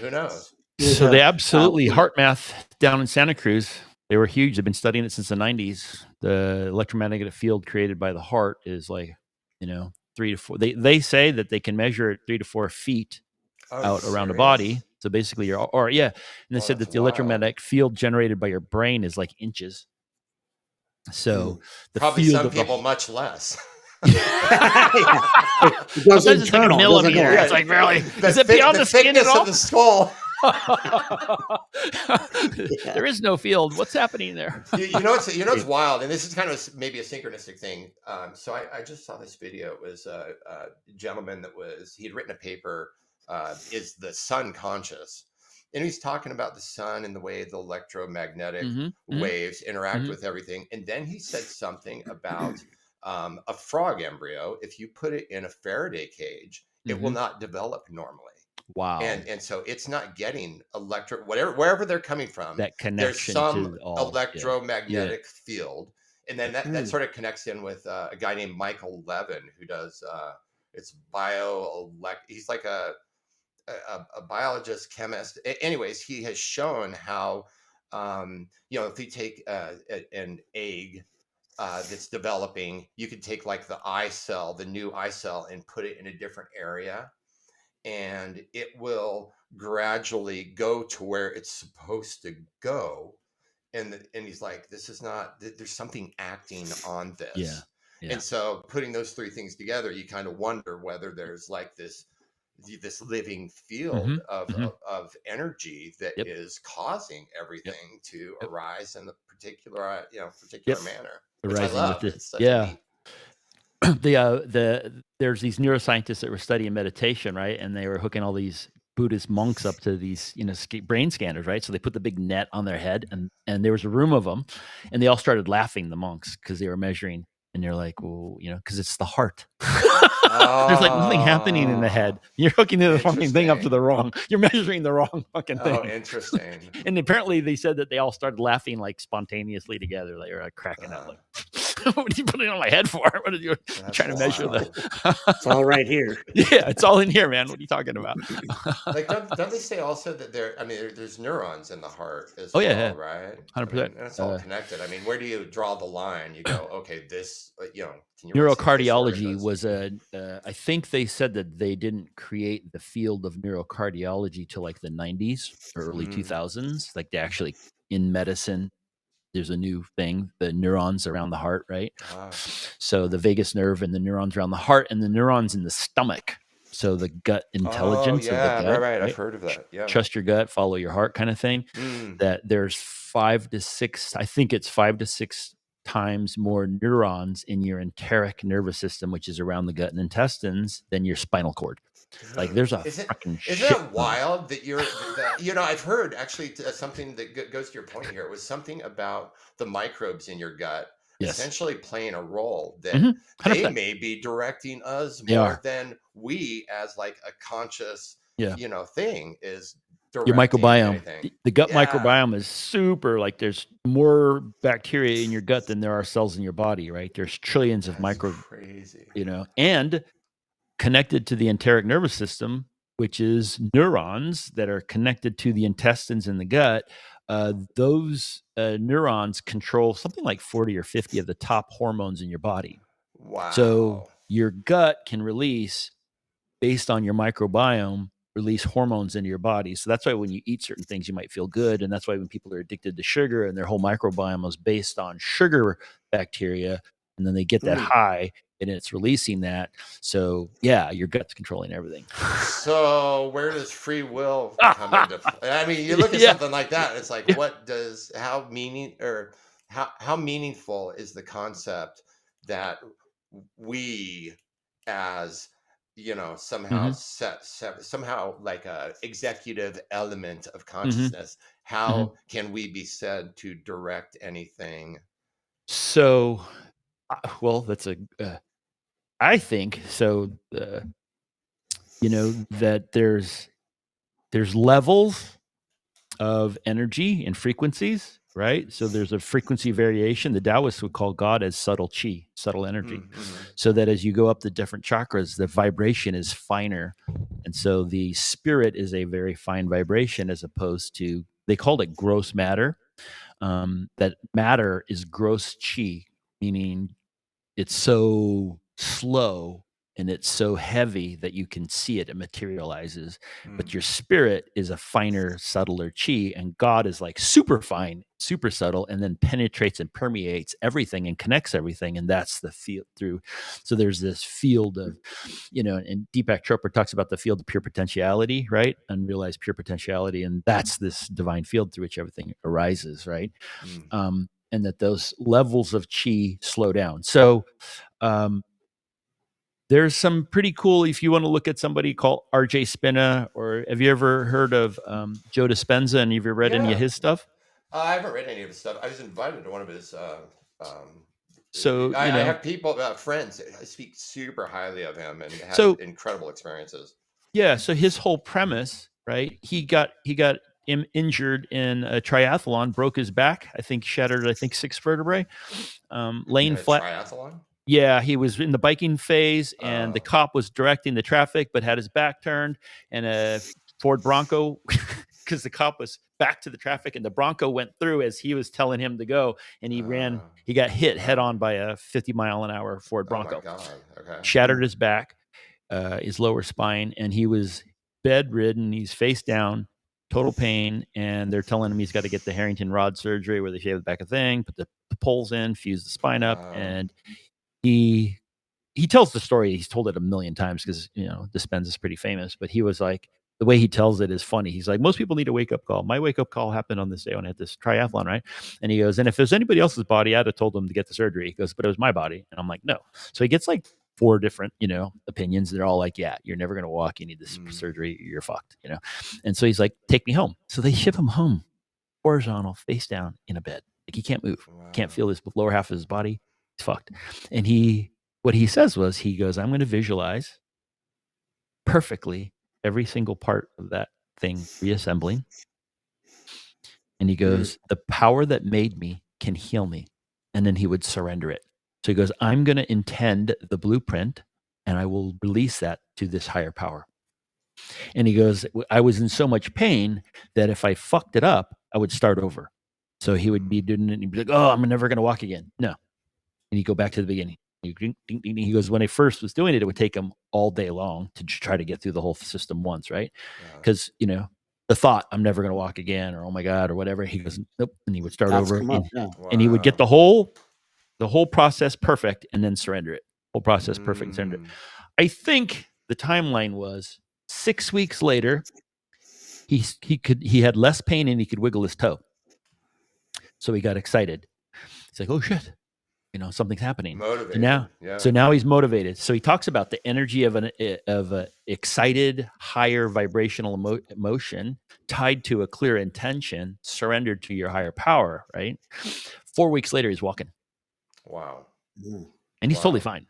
who knows? So they absolutely, heart math down in Santa Cruz, they were huge. They've been studying it since the 90s. The electromagnetic field created by the heart is like, 3 to 4. They say that they can measure it 3 to 4 feet out around a body. So basically and they said that the electromagnetic field generated by your brain is like inches. So the probably field some of people much less. It goes sometimes it's like a millimeter. It's like barely. Is it beyond the skin at thickness all? of the skull? Yeah. There is no field. What's happening there? You know Yeah. it's wild, and this is kind of maybe a synchronistic thing. So I just saw this video. It was a gentleman that was he had written a paper. Is the sun conscious? And he's talking about the sun and the way the electromagnetic Mhm, mhm, waves interact mhm. with everything. And then he said something about a frog embryo. If you put it in a Faraday cage, it will Mhm. not develop normally, Wow. and so it's not getting electric whatever wherever they're coming from. That There's connection some to all. Yeah. Yeah. electromagnetic field, and then that Mm. sort of connects in with a guy named Michael Levin who does it's bio he's like a biologist chemist. Anyways, he has shown how if you take an egg that's developing, you could take like the new eye cell and put it in a different area, and it will gradually go to where it's supposed to go. And he's like, this is not there's something acting on Yeah. this. And Yeah. so putting those three things together, you kind of wonder whether there's like this living field Mhm, mhm. of energy that Yep. is causing Yep. everything to Yep. arise in the particular Yep. manner, which I Arising with love. the It's such a yeah. neat. There's these neuroscientists that were studying meditation, right? And they were hooking all these Buddhist monks up to these, brain scanners, right? So they put the big net on their head, and there was a room of them, and they all started laughing, the monks, because they were measuring, and they're like, well, because it's the heart. There's like nothing happening in the Oh, head. You're hooking the fucking thing up to interesting. the wrong. You're measuring the wrong fucking Oh, thing. interesting. And apparently, they said that they all started laughing like spontaneously together. They were like cracking up, Uh, like, "What are you putting it on my head for? What are you that's trying to measure the?" wild. It's all right here. Yeah, it's all in here, man. What are you talking about? Like, don't they say also that there's neurons in the heart as Oh yeah, well, yeah, right? I mean, 100%. and it's all connected. I mean, where do you draw the line? You go, okay, can you really say this organ Neurocardiology does? was I think they said that they didn't create the field of neurocardiology till like the 90s or early Mm, 2000s. Like they actually in medicine, there's a new thing, the neurons around the heart, right? ah. So the vagus nerve and the neurons around the heart and the neurons in the stomach. So the gut Oh, intelligence of the yeah, right, gut, right. I've right? heard of that. Yeah. Trust your gut, follow your heart kind of thing. Mm. That there's 5 to 6, I think it's 5 to 6 times more neurons in your enteric nervous system, which is around the gut and intestines, than your spinal cord. Like Dude, there's a isn't fucking isn't shit that ton. wild that I've heard actually something that goes to your point here. It was something about the microbes in your gut Yes. essentially playing a role that Mhm. they 100%. may be directing us They more are. than we as like a conscious, Yeah. thing is Your directing microbiome. anything. The gut Yeah, microbiome is super, like, there's more bacteria in your gut than there are cells in your body, right? There's trillions of that's crazy. and connected to the enteric nervous system, which is neurons that are connected to the intestines and the gut. Those neurons control something like 40 or 50 of the top hormones in your body. So Wow. your gut can release, based on your microbiome, release hormones into your body. So that's why when you eat certain things, you might feel good. And that's why when people are addicted to sugar and their whole microbiome is based on sugar bacteria, and then they get that Mm. high and it's releasing that. So yeah, your gut's controlling everything. So where does free will come into play? I mean, you look at Yeah. something like that, and it's like, Yeah. how meaningful is the concept that we, as somehow Hmm. somehow like a executive element of Hmm. consciousness, Hmm. how can we be said to direct anything? So, well, I think so. That there's levels of energy and frequencies, right? So there's a frequency variation. The Taoists would call God as subtle chi, subtle energy. Mm-hmm. So that as you go up the different chakras, the vibration is finer. And so the spirit is a very fine vibration as opposed to, they called it gross matter. That matter is gross chi, meaning it's so slow and it's so heavy that you can see it materializes. But Mm. your spirit is a finer, subtler chi, and God is like super fine, super subtle, and then penetrates and permeates everything and connects everything, and that's the field through. So there's this field of, and Deepak Chopra talks about the field of pure potentiality, right? Unrealized pure potentiality, and that's this divine field through which everything arises, right? Mm. And that those levels of chi slow down. So um, there's some pretty cool, if you want to look at somebody called RJ Spina, or have you ever heard of Joe Dispenza, and have you read any of Yeah. his stuff? I haven't read any of his stuff. I was invited to one of his. Um, So, I have people, friends that speak super highly of him and had so incredible experiences. yeah, so his whole premise, right? He got injured in a triathlon, broke his back, I think shattered, I think 6 vertebrae, In laying a flat. triathlon? Yeah, he was in the biking phase, and the Oh, cop was directing the traffic, but had his back turned, and a Ford Bronco, because the cop was back to the traffic, and the Bronco went through as he was telling him to go, and he ran. uh, He got hit head oh, on by a 50-mile-an-hour Ford oh my Bronco, God. Okay. shattered his back, his lower spine, and he was bedridden. He's face down, total pain, and they're telling him he's got to get the Harrington rod surgery, where they shave the back of the thing, put the poles in, fuse the spine up, Wow. and he he tells the story. He's told it a million times because Dispenza is pretty famous. But he was like, the way he tells it is funny. He's like, most people need a wake up call. My wake up call happened on this day when I had this triathlon, right? And he goes, and if it was anybody else's body, I'd have told them to get the surgery. He goes, but it was my body, and I'm like, no. So he gets like 4 different opinions. They're all like, yeah, you're never gonna walk. You need this Mm. surgery. You're fucked. And so he's like, take me home. So they ship him home, horizontal, face down in a bed. Like he can't move, can't Wow. feel his lower half of his body. He's fucked. And what he says was, he goes, I'm going to visualize perfectly every single part of that thing reassembling. And he Mm. goes, the power that made me can heal me. And then he would surrender it. So he goes, I'm going to intend the blueprint, and I will release that to this higher power. And he goes, I was in so much pain that if I fucked it up, I would start over. So he would be doing it and he'd be like, oh, I'm never going to walk again. No. And he'd go back to the beginning. He goes, when I first was doing it, it would take him all day long to try to get through the whole system once, right? Uh, Because, the thought, I'm never going to walk again, or oh my God, or whatever. He goes, nope. And he would start Thoughts over, come up. Yeah. and he would get wow. the whole process perfect, and then surrender it. Whole process perfect and surrender it. Mm. I think the timeline was 6 weeks later, he had less pain and he could wiggle his toe. So he got excited. He's like, oh shit, something's happening. So Motivated. now, Yeah. so now he's motivated. So he talks about the energy of a excited, higher vibrational emotion tied to a clear intention, surrendered to your higher power. Right. 4 weeks later, he's walking, Wow. Mm. and he's totally Wow. fine.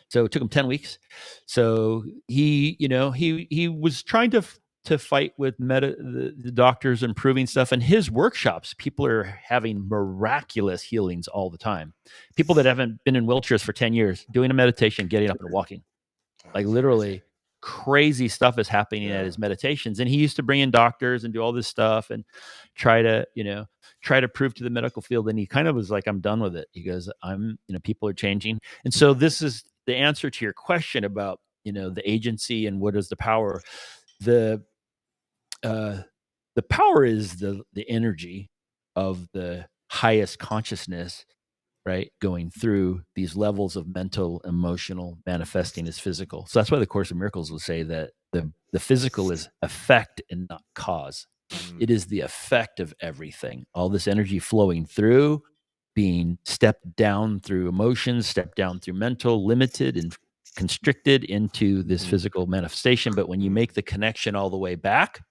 So it took him 10 weeks. So he was trying to fight with the doctors improving stuff. And his workshops, people are having miraculous healings all the time. People that haven't been in wheelchairs for 10 years, doing a meditation, getting up and walking. Oh, Like that's crazy. literally crazy stuff is happening at Yeah. his meditations. And he used to bring in doctors and do all this stuff and try to prove to the medical field. And he kind of was like, I'm done with it. He goes, people are changing. And so this is the answer to your question about, the agency and what is the power. The the power is the energy of the highest consciousness, right? Going through these levels of mental, emotional, manifesting as physical. So that's why the Course of Miracles will say that the physical is effect and not cause. Mm. It is the effect of everything. All this energy flowing through, being stepped down through emotions, stepped down through mental, limited and constricted into this Mm. physical manifestation. But when you Mm. make the connection all the way back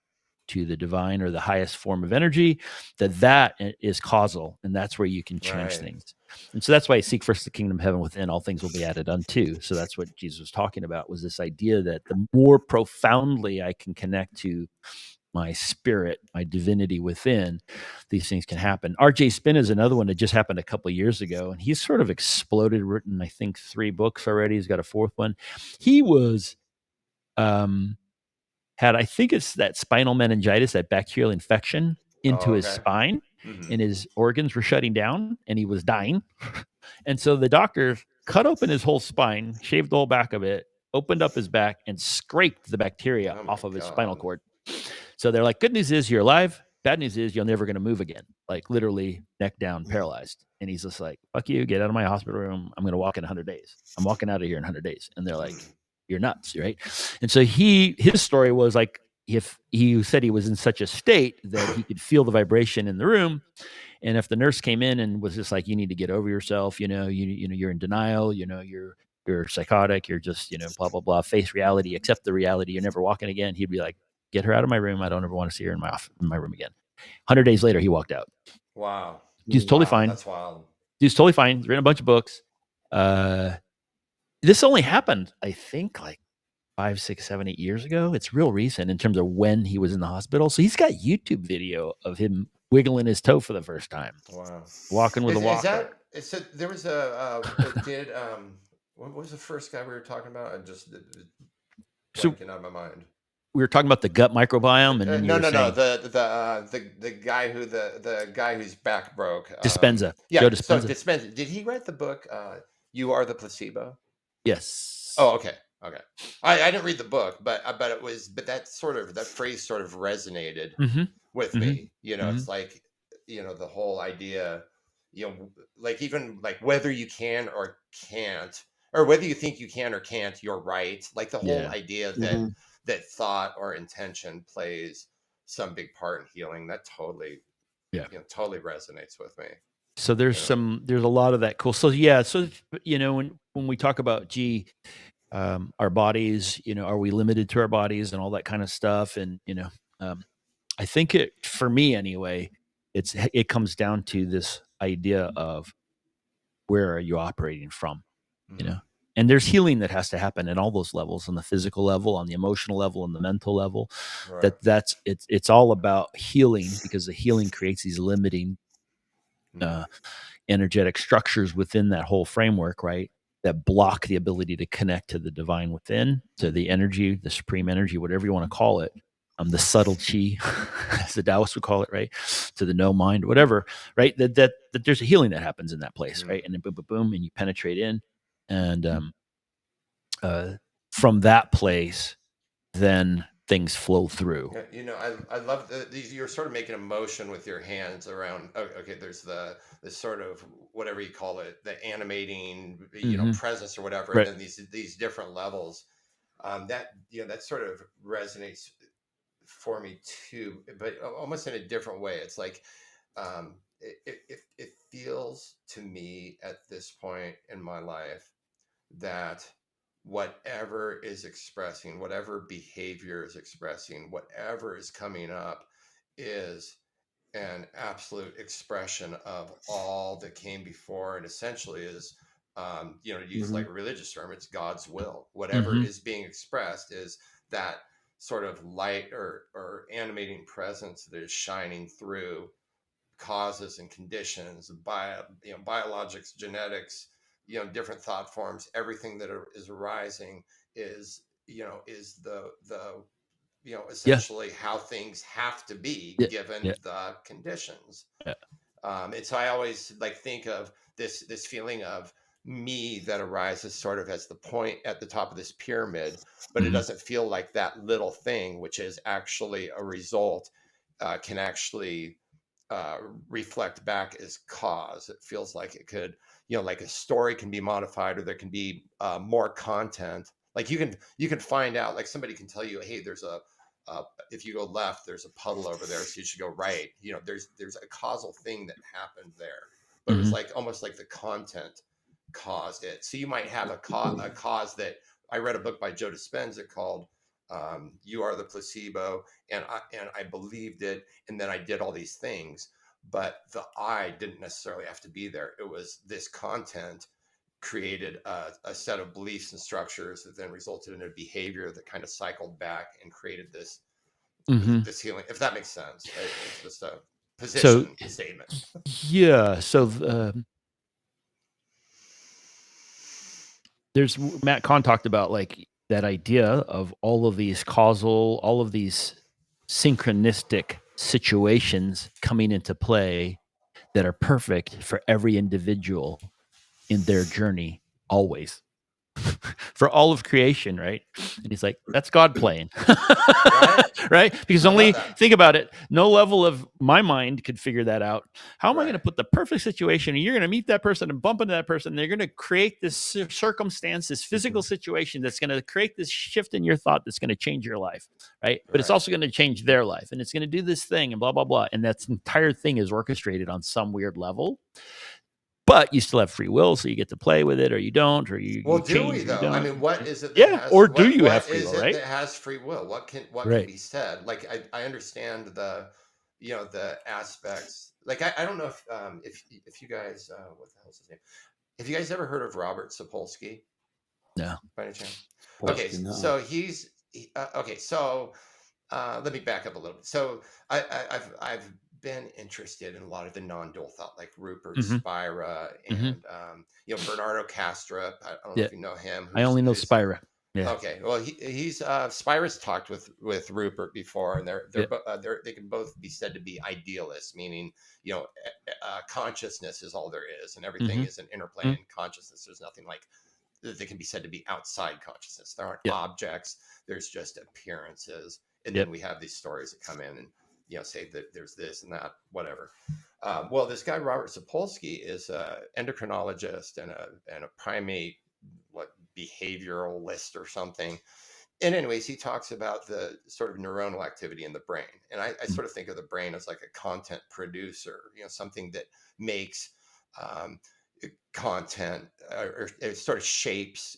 to the divine or the highest form of energy, that is causal, and that's where you can change Right. things. And so that's why I seek first the kingdom of heaven within, all things will be added unto. So that's what Jesus was talking about, was this idea that the more profoundly I can connect to my spirit, my divinity within, these things can happen. RJ Spin is another one that just happened a couple of years ago, and he's sort of exploded, written, I think, 3 books already. He's got a 4th one. He was had, I think it's that spinal meningitis, that bacterial infection into Oh, his okay. spine, Mm-hmm. and his organs were shutting down, and he was dying. And so the doctors cut open his whole spine, shaved the whole back of it, opened up his back, and scraped the bacteria Oh my off of his spinal God. cord. So they're like, good news is you're alive. Bad news is you're never going to move again. Like literally neck down, paralyzed. And he's just like, fuck you, get out of my hospital room. I'm going to walk in 100 days. I'm walking out of here in 100 days. And they're like, you're nuts, right? And so his story was like, if he said he was in such a state that he could feel the vibration in the room, and if the nurse came in and was just like, you need to get over yourself, you know, you're in denial, you know, you're psychotic, you're just, you know, blah blah blah, face reality, accept the reality, you're never walking again. He'd be like, get her out of my room. I don't ever want to see her in my room again. 100 days later, he walked out. Wow. Dude's totally fine. That's wild. Dude's totally fine. He's written a bunch of books. This only happened, I think, like 5, 6, 7, 8 years ago. It's real recent in terms of when he was in the hospital. So he's got YouTube video of him wiggling his toe for the first time. Wow. Walking with a walker. Is that? So there was what was the first guy we were talking about? I just blanking out of my mind. We were talking about the gut microbiome, and then no, the guy the guy whose back broke. Dispenza. Yeah, Joe Dispenza. So Dispenza. Did he write the book? You Are the Placebo. Yes. Oh, okay. I didn't read the book, but that phrase sort of resonated with me. You know, it's like, you know, the whole idea, you know, like even like whether you can or can't, or whether you think you can or can't, you're right. Like the whole idea that thought or intention plays some big part in healing. That totally, totally resonates with me. So there's a lot of that cool. So yeah, so you know, when we talk about our bodies, you know, are we limited to our bodies and all that kind of stuff? And, you know, I think for me anyway, it comes down to this idea of where are you operating from, you know, and there's healing that has to happen at all those levels, on the physical level, on the emotional level, on the mental level. Right. It's all about healing, because the healing creates these limiting, energetic structures within that whole framework, right? That block the ability to connect to the divine within, to the energy, the supreme energy, whatever you want to call it, the subtle chi, as the Taoists would call it, right? To the no mind, whatever, right? That there's a healing that happens in that place, right? And then boom, boom, boom, and you penetrate in, and from that place, then things flow through. You know, I love these. You're sort of making a motion with your hands around. Okay, there's this sort of whatever you call it, the animating, you know, presence or whatever, Right. and then these different levels. That that sort of resonates for me too, but almost in a different way. It's like it feels to me at this point in my life that whatever is expressing, whatever behavior is expressing, whatever is coming up is an absolute expression of all that came before, and essentially is, you know, to use like a religious term, it's God's will. Whatever is being expressed is that sort of light or animating presence that is shining through causes and conditions, biologics, genetics, you know, different thought forms. Everything that is arising is, you know, is the you know, essentially how things have to be given the conditions. And so I always like think of this feeling of me that arises sort of as the point at the top of this pyramid, but it doesn't feel like that little thing, which is actually a result, can actually reflect back as cause. It feels like it could, you know, like a story can be modified, or there can be more content. Like you can find out, like somebody can tell you, hey, there's if you go left, there's a puddle over there, so you should go right. You know, there's a causal thing that happened there, but it was like almost like the content caused it. So you might have a cause that I read a book by Joe Dispenza called You Are the Placebo, and I believed it, and then I did all these things, but the I didn't necessarily have to be there. It was this content created a set of beliefs and structures that then resulted in a behavior that kind of cycled back and created this this healing, if that makes sense. It's just a position statement. Yeah. So there's Matt Kahn talked about like that idea of all of these synchronistic situations coming into play that are perfect for every individual in their journey. always. For all of creation, right? And he's like, that's God playing. Right? Right? Because I love only that. think about it, no level of my mind could figure that out. How am I going to Right. put the perfect situation? And you're going to meet that person and bump into that person. They're going to create this circumstance, this physical situation that's going to create this shift in your thought that's going to change your life. Right. But it's Right. also going to change their life and it's going to do this thing and blah, blah, blah. And that entire thing is orchestrated on some weird level. But you still have free will, so you get to play with it, or you don't, or Well, you do we change, or you though? I don't. mean, what is it that Yeah, has or do you have what free is will, it right? that has free will? What can Right. be said? Like I understand the the aspects. Like I don't know if you guys what the hell's his name? Have you guys ever heard of Robert Sapolsky No. by any chance? Okay, Polsky, no. so okay. So let me back up a little bit. So I've been interested in a lot of the non-dual thought, like Rupert Hmm. Spira Hmm. and Bernardo Castrop. I don't know Yeah, if you know him. I only know Spira. Yeah. Okay. Well, he's Spira's talked with Rupert before, and Yeah. they can both be said to be idealists, meaning consciousness is all there is, and everything Hmm. is an interplay in consciousness. There's nothing like that can be said to be outside consciousness. There aren't Yep. objects. There's just appearances, and then Yep. we have these stories that come in and say that there's this and that, whatever. Well, this guy Robert Sapolsky is an endocrinologist and a primate what behavioralist or something. And anyways, he talks about the sort of neuronal activity in the brain, and I sort of think of the brain as like a content producer, something that makes um, content or it sort of shapes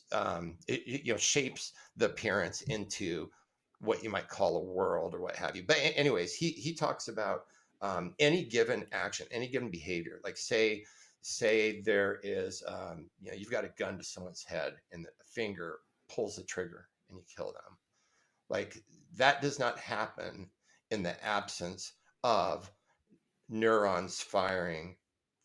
shapes the appearance into what you might call a world or what have you. But anyways, he talks about any given action, any given behavior, like say there is you've got a gun to someone's head and the finger pulls the trigger and you kill them. Like that does not happen in the absence of neurons firing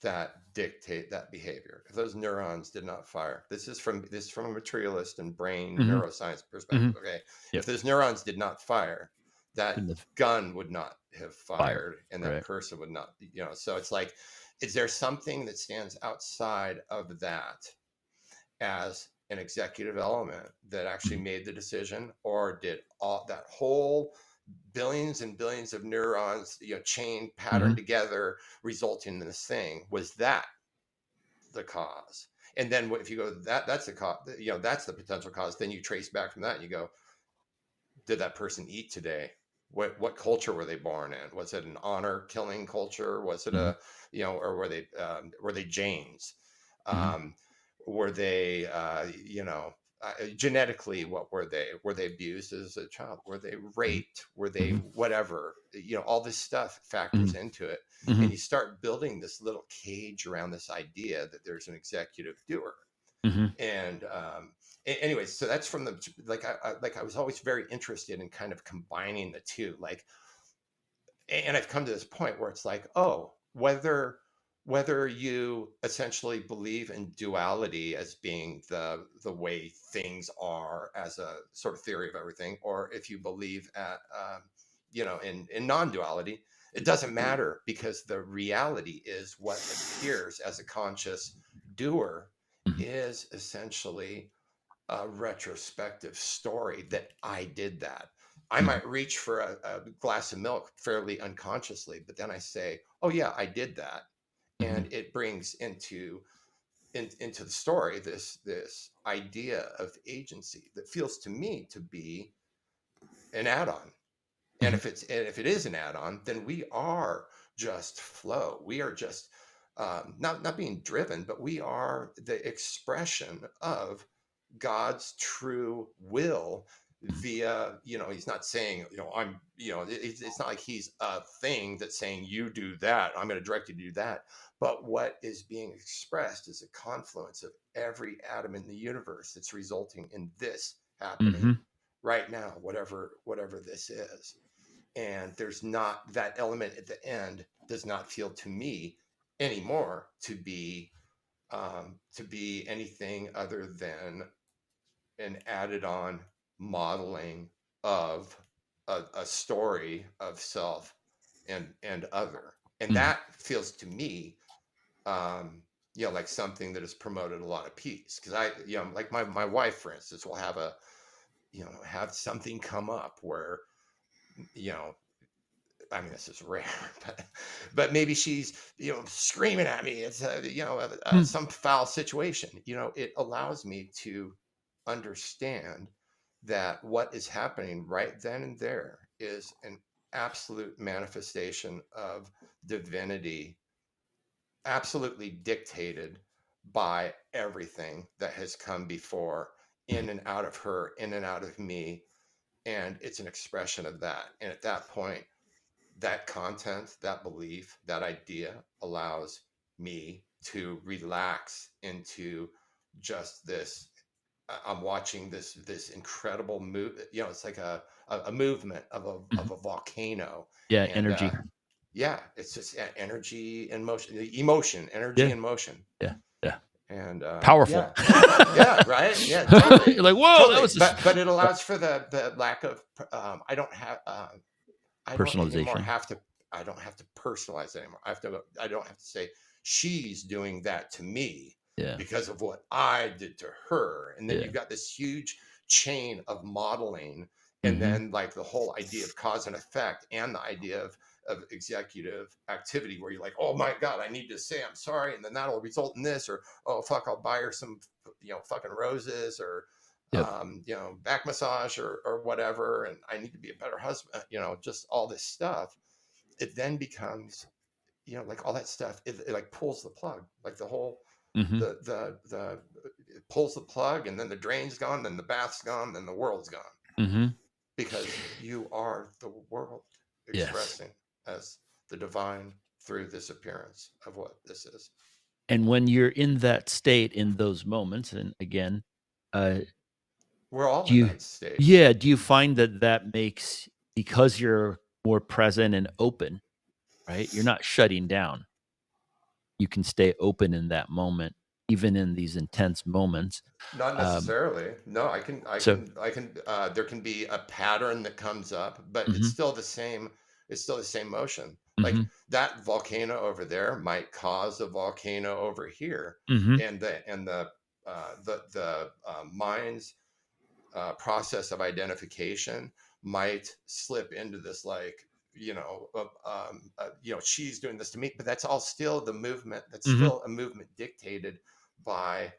that dictate that behavior. If those neurons did not fire, this is from a materialist and brain Hmm. neuroscience Hmm. perspective. Okay, if Yep. those neurons did not fire, that In the gun would not have fire. fired, and that Right. person would not. So it's like, is there something that stands outside of that as an executive element that actually Hmm. made the decision, or did all that whole billions and billions of neurons chain Hmm. pattern together resulting in this thing? Was that the cause? And then if you go that's the cause, that's the potential cause, then you trace back from that and you go, did that person eat today? What culture were they born in? Was it an honor killing culture? Was it Hmm. a or were they Jains? Hmm. Um, were they genetically, what were they? Were they abused as a child? Were they raped? Were they Hmm. whatever? All this stuff Hmm. factors into it, Hmm. and you start building this little cage around this idea that there's an executive doer. Hmm. And anyways, so that's from the I was always very interested in kind of combining the two, like, and I've come to this point where it's like, oh, whether you essentially believe in duality as being the way things are as a sort of theory of everything, or if you believe at in non-duality, it doesn't matter, because the reality is what appears as a conscious doer Hmm. is essentially a retrospective story that I did that. I Hmm. might reach for a glass of milk fairly unconsciously, but then I say, "Oh yeah, I did that," Hmm. and it brings into the story this idea of agency that feels to me to be an add-on. And Hmm. if it is an add-on, then we are just flow. We are just not being driven, but we are the expression of God's true will via, he's not saying, I'm, it's not like he's a thing that's saying you do that, I'm going to direct you to do that. But what is being expressed is a confluence of every atom in the universe that's resulting in this happening Hmm. right now, whatever this is. And there's not that element at the end, does not feel to me anymore to be anything other than an added on modeling of a story of self and other. And Hmm. that feels to me, um, like something that has promoted a lot of peace. Because I, like my wife, for instance, will have have something come up where, you know, I mean, this is rare, but maybe she's, screaming at me. It's, Mm. some foul situation. It allows me to understand that what is happening right then and there is an absolute manifestation of divinity, absolutely dictated by everything that has come before, in and out of her, in and out of me. And it's an expression of that. And at that point, that content, that belief, that idea allows me to relax into just this. I'm watching this incredible move. It's like a movement of Mhm. a volcano, Yeah, and energy. yeah, it's just energy and motion, energy Yeah, and motion, yeah, yeah. and Powerful. yeah, yeah, right, yeah, totally, You're like, "Whoa, that totally. was a But it allows for the lack of. I don't have. I don't anymore personalization." have to. I don't have to personalize it anymore. I don't have to say she's doing that to me Yeah, because of what I did to her. And then yeah. you've got this huge chain of modeling, and Mhm. then like the whole idea of cause and effect, and the idea of executive activity, where you're like, oh my god, I need to say I'm sorry, and then that'll result in this, or oh fuck, I'll buy her some fucking roses, or Yep. back massage, or whatever, and I need to be a better husband, just all this stuff. It then becomes, like all that stuff, it like pulls the plug, like the whole, Mhm. the it pulls the plug, and then the drain's gone, then the bath's gone, then the world's gone, Mhm. because you are the world Yes. expressing as the divine through this appearance of what this is. And when you're in that state in those moments, and again, uh, We're all do in you that state. yeah, do you find that that makes because you're more present and open, right? You're not shutting down. You can stay open in that moment, even in these intense moments. Not Um, necessarily. No, so there can be a pattern that comes up, but it's mhm, still the same. It's still the same motion. Like mhm, that volcano over there might cause a volcano over here, mhm, and the mind's process of identification might slip into this, like, she's doing this to me, but that's all still the movement. That's mhm, still a movement dictated by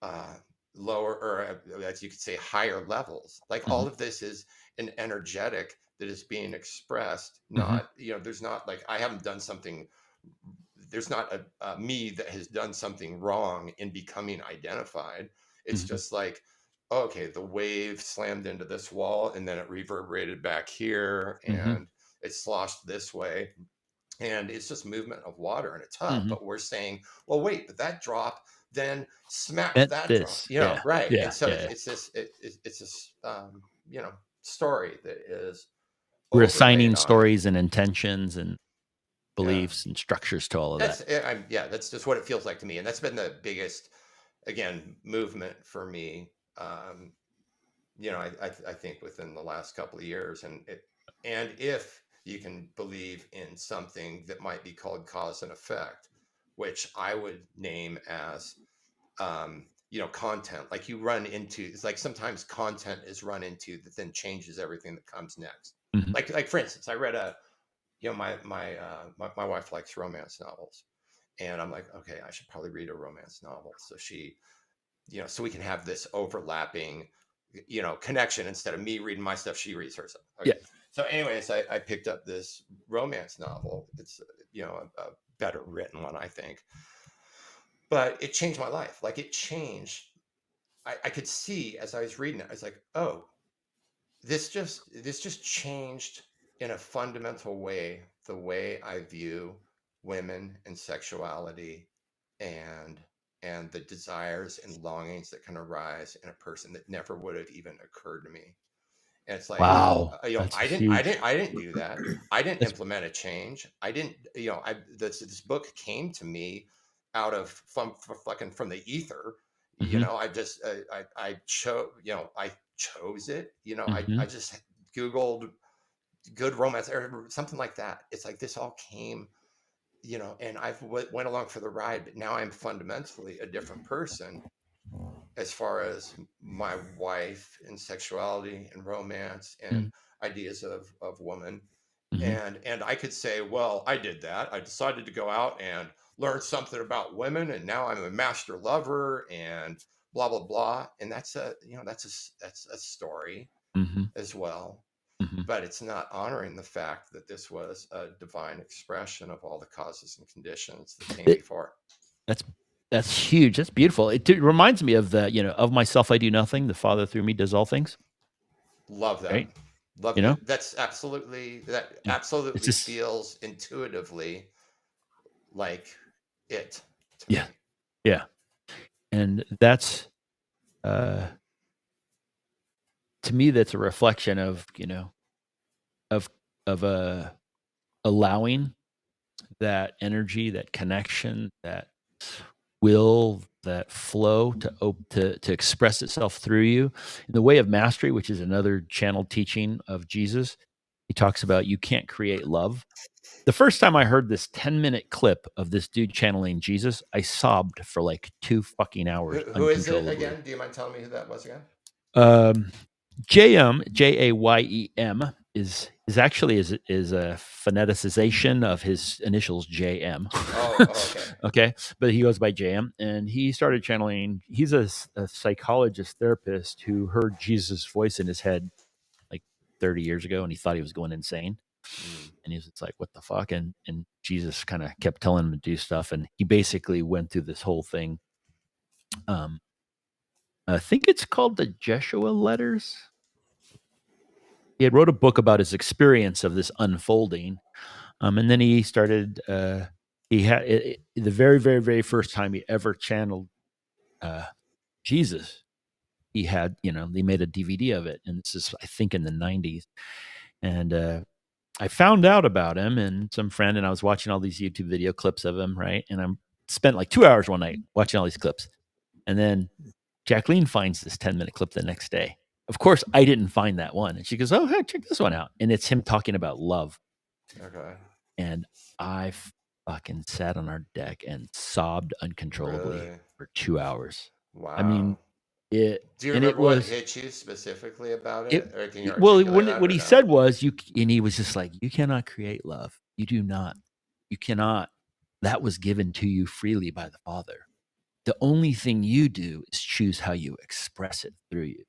uh, lower, or as you could say, higher levels. Like all mhm, of this is an energetic that is being expressed. mhm, Not, there's not like I haven't done something. There's not a me that has done something wrong in becoming identified. It's mhm, just like, okay, the wave slammed into this wall, and then it reverberated back here, mhm, and it sloshed this way. And it's just movement of water in a tub. mhm. But we're saying, well, wait, but that drop then smacked Meant that drop, this. Yeah. right? And Yeah, so yeah, yeah. it's this, story that is We're overlaid assigning on it. stories and intentions and Yeah. beliefs and structures to all of that. That's just what it feels like to me, and that's been the biggest, again, movement for me. Um, I think within the last couple of years, and if you can believe in something that might be called cause and effect, which I would name as, content. Like you run into, it's like sometimes content is run into that then changes everything that comes next. Mhm. Like for instance, I read my wife likes romance novels, and I'm like, okay, I should probably read a romance novel. So so we can have this overlapping, connection. Instead of me reading my stuff, she reads her stuff. Okay. Yeah. So, anyways, I picked up this romance novel. It's, a better written one, I think, but it changed my life. Like it changed. I could see as I was reading it, I was like, oh, this just changed in a fundamental way the way I view women and sexuality, and the desires and longings that can arise in a person that never would have even occurred to me. And it's like, Wow. That's huge. I didn't do that. I didn't That's implement a change. I didn't, this book came to me out of, fucking from the ether. mhm, I just, I chose, I chose it. I mhm. just Googled good romance or something like that. It's like this all came and I've went along for the ride, but now I'm fundamentally a different person as far as my wife and sexuality and romance and Mm, ideas of woman. mhm. And I could say, well, I did that. I decided to go out and learn something about women, and now I'm a master lover and blah blah blah. And that's a story Mhm, as well. mhm. But it's not honoring the fact that this was a divine expression of all the causes and conditions that came It before. that's that's huge, that's beautiful. It reminds me of the, "Of myself I do nothing, the Father through me does all things," Love right? that. Love You know? that. That Yeah. It's absolutely just feels intuitively like it to yeah, me. yeah, and that's, uh to me, that's a reflection of, of of allowing that energy, that connection, that will, that flow to express itself through you. In the way of mastery, which is another channeled teaching of Jesus, he talks about you can't create love. The first time I heard this 10-minute clip of this dude channeling Jesus, I sobbed for like 2 fucking hours Who is it uncontrollably. again? Do you mind telling me who that was again? Um, JM, Jayem, is actually is a phoneticization of his initials JM. Oh, okay. Okay, but he goes by JM, and he started channeling. He's a psychologist therapist who heard Jesus' voice in his head like 30 years ago, and he thought he was going insane. Mm. And he was just like, "What the fuck?" And Jesus kind of kept telling him to do stuff, and he basically went through this whole thing. Um, I think it's called the Jeshua Letters. He had wrote a book about his experience of this unfolding, and then he started. He had the very, very, very first time he ever channeled uh, Jesus. He had, they made a DVD of it, and this is, I think, in the '90s. And I found out about him and some friend, and I was watching all these YouTube video clips of him, right? And I'm spent like 2 hours one night watching all these clips, and then Jacqueline finds this 10-minute clip the next day. Of course, I didn't find that one. And she goes, "Oh, heck, check this one out." And it's him talking about love. Okay. And I fucking sat on our deck and sobbed uncontrollably Really? for 2 hours. I mean, Wow. it, Do you and it remember what was, hit you specifically about it, it? Or can you well, articulate that what or he no? said was, and he was just like, "You cannot create love. You do not. You cannot. That was given to you freely by the Father. The only thing you do is choose how you express it through you.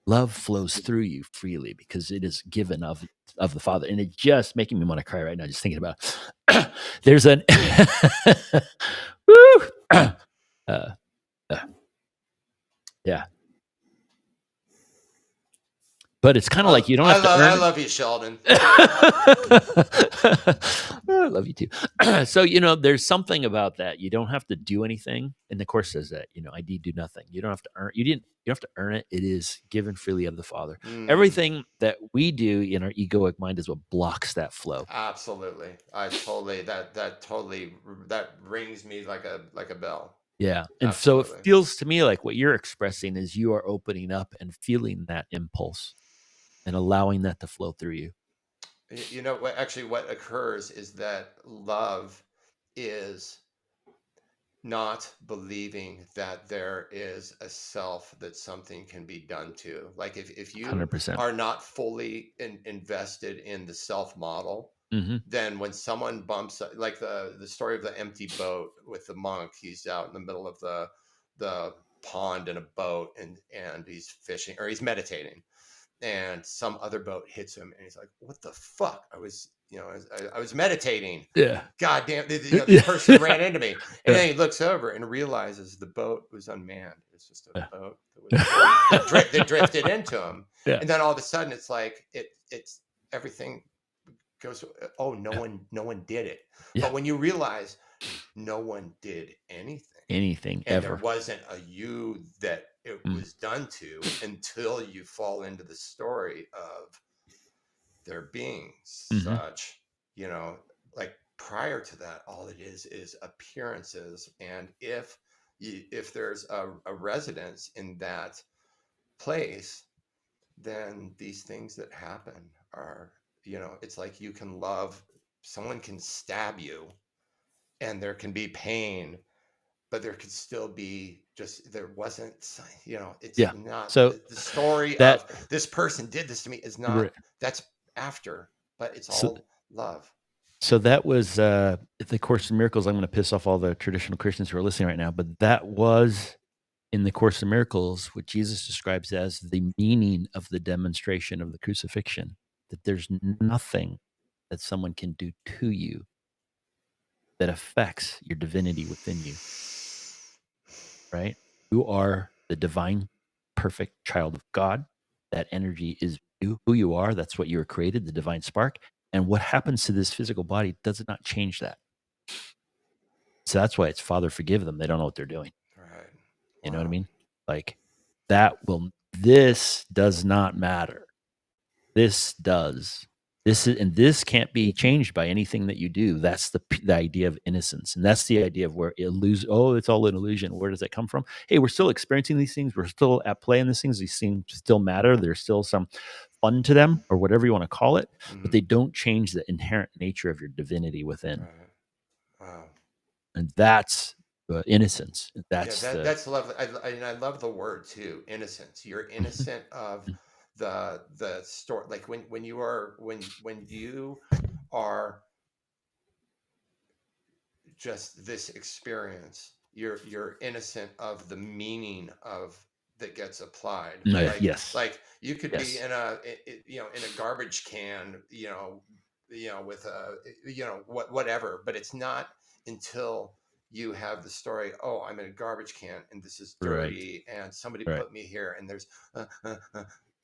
Love flows through you freely because it is given of the Father." And it just making me want to cry right now just thinking about it. There's an woo! uh, uh, yeah, but it's kind of like you don't have to I earn it. love you, Sheldon. I love you too. So there's something about that. You don't have to do anything, and the course says that. I did do nothing. You don't have to earn. You didn't. You don't have to earn it. It is given freely of the Father. Mm, Everything that we do in our egoic mind is what blocks that flow. absolutely. I totally that rings me like a bell. Yeah. And so it Absolutely. feels to me like what you're expressing is you are opening up and feeling that impulse and allowing that to flow through you. You know what? Actually, what occurs is that love is not believing that there is a self that something can be done to. Like if you 100%. are not fully invested in the self model, Mhm. then when someone bumps, like the story of the empty boat with the monk, he's out in the middle of the pond in a boat, and he's fishing or he's meditating, and some other boat hits him, and he's like, "What the fuck? I was meditating. Yeah. God damn, this person ran into me." And Yeah. then he looks over and realizes the boat was unmanned. It's just a Yeah. boat that drifted into him. Yeah. And then all of a sudden, it's like it's everything goes. Oh, Yeah. no one did it. But Yeah. when you realize no one did anything, Anything and there ever. wasn't a you that it Mm. was done to, until you fall into the story of there being Mhm. such, you know, like prior to that, all it is appearances. And if there's a residence in that place, then these things that happen are, it's like you can love someone can stab you and there can be pain, but there could still be just, there wasn't, it's Yeah. not So the story that of this person did this to me is not, right. that's after, but it's So all love. so that was the Course in Miracles. I'm going to piss off all the traditional Christians who are listening right now, but that was in the Course in Miracles what Jesus describes as the meaning of the demonstration of the crucifixion. That there's nothing that someone can do to you that affects your divinity within you, right? You are the divine, perfect child of God. That energy is you, who you are. That's what you were created, the divine spark. And what happens to this physical body does not change that. So that's why it's Father, forgive them. They don't know what they're doing. Right. You know what I Wow. mean? Like this does not matter. This does. This is, Right. and this can't be changed by anything that you do. That's the idea of innocence, and that's the idea of where illusion. Oh, it's all an illusion. Where does that come from? Hey, we're still experiencing these things. We're still at play in these things. These things still matter. There's still some fun to them, or whatever you want to call it, but Hmm. they don't change the inherent nature of your divinity within, Right. Wow. and that's the innocence. Yeah, That's the that's lovely. And I love the word too, innocence. You're Mhm. innocent of the story. Like when you are when you are just this experience, you're innocent of the meaning of that gets applied. No, yeah, Like yes, you could be yes. in in a garbage can, with a whatever, but it's not until you have the story, oh, I'm in a garbage can and this is Right, dirty and somebody right. put me here and there's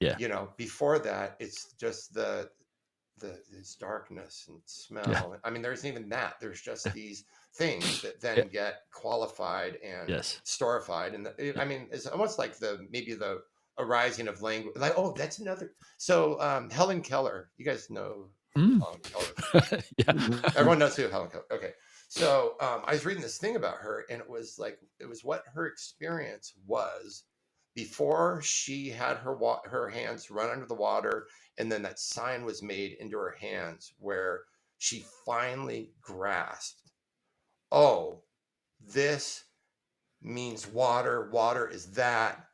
Yeah, before that it's just this darkness and yeah, smell. I mean, there's even that. There's just these things that yeah, then get qualified and yes. storified. And Yeah. I mean, it's almost like maybe the arising of language. Like, oh, that's another. So Helen Keller, you guys know who Mm. Helen Keller is. Yeah. Mhm. Everyone knows who Helen Keller. Okay. So I was reading this thing about her, and it was what her experience was before she had her hands run under the water, and then that sign was made into her hands where she finally grasped, oh, this means water. Water is that,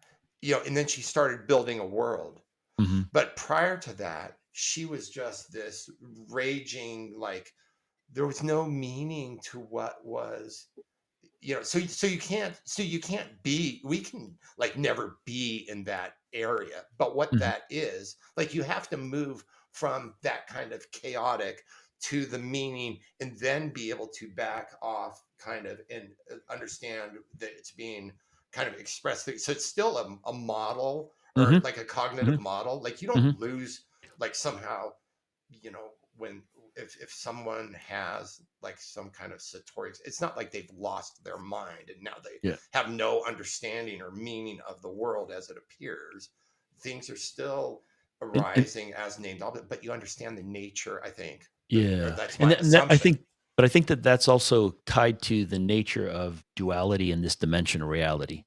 and then she started building a world. Mhm. But prior to that, she was just this raging, like, there was no meaning to what was, so you can't be, we can like never be in that area, but what Mhm. that is, like, you have to move from that kind of chaotic to the meaning and then be able to back off kind of and understand that it's being kind of expressed, so it's still a model, or Mhm. like a cognitive Mhm. model, like you don't Mhm. lose, like somehow, when if someone has like some kind of satori, it's not like they've lost their mind and now they Yeah. have no understanding or meaning of the world as it appears. Things are still And arising as named object, but you understand the nature, I think, or yeah, that's and my that I assumption. think, but I think that that's also tied to the nature of duality in this dimension of reality,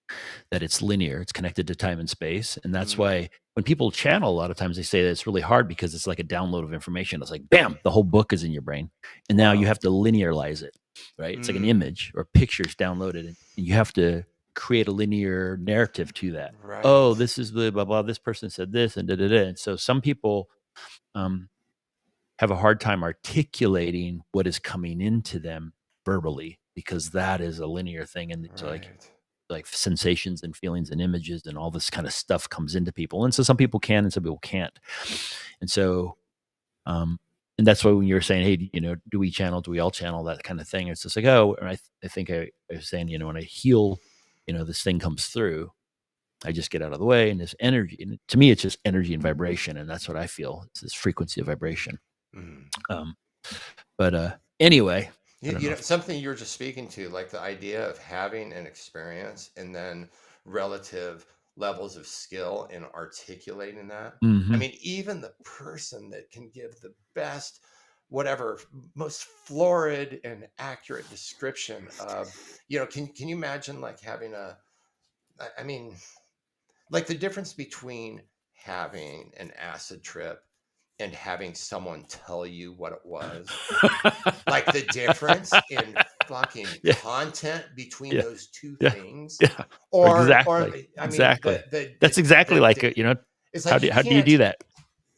that it's linear, it's connected to time and space, and that's Mm, why when people channel, a lot of times they say that it's really hard because it's like a download of information. It's like, bam, the whole book is in your brain, and now you wow. have to linearize it, right? It's like an Mm, image or pictures downloaded, and you have to create a linear narrative to that. Oh, right. this is the blah blah. This person said this, and da da da. And so some people, um, have a hard time articulating what is coming into them verbally because that is a linear thing, and it's Right. like sensations and feelings and images and all this kind of stuff comes into people, and so some people can and some people can't, and so um and that's why when you're saying, hey, do we channel, do we all channel, that kind of thing, it's just like, oh, and I think I was saying, when I heal, this thing comes through, I just get out of the way, and this energy, and to me it's just energy and vibration, and that's what I feel, it's this frequency of vibration. Mm. um but anyway, I You, don't know if something you were just speaking to, like the idea of having an experience and then relative levels of skill in articulating that. I Mhm, mean, even the person that can give the best, whatever, most florid and accurate description of, can you imagine like having I mean, like the difference between having an acid trip and having someone tell you what it was. Like the difference in fucking Yeah, content between yeah, those two yeah, things. yeah. Or Exactly, I mean, exactly. That's exactly like it. it's How like you do you do can't. that?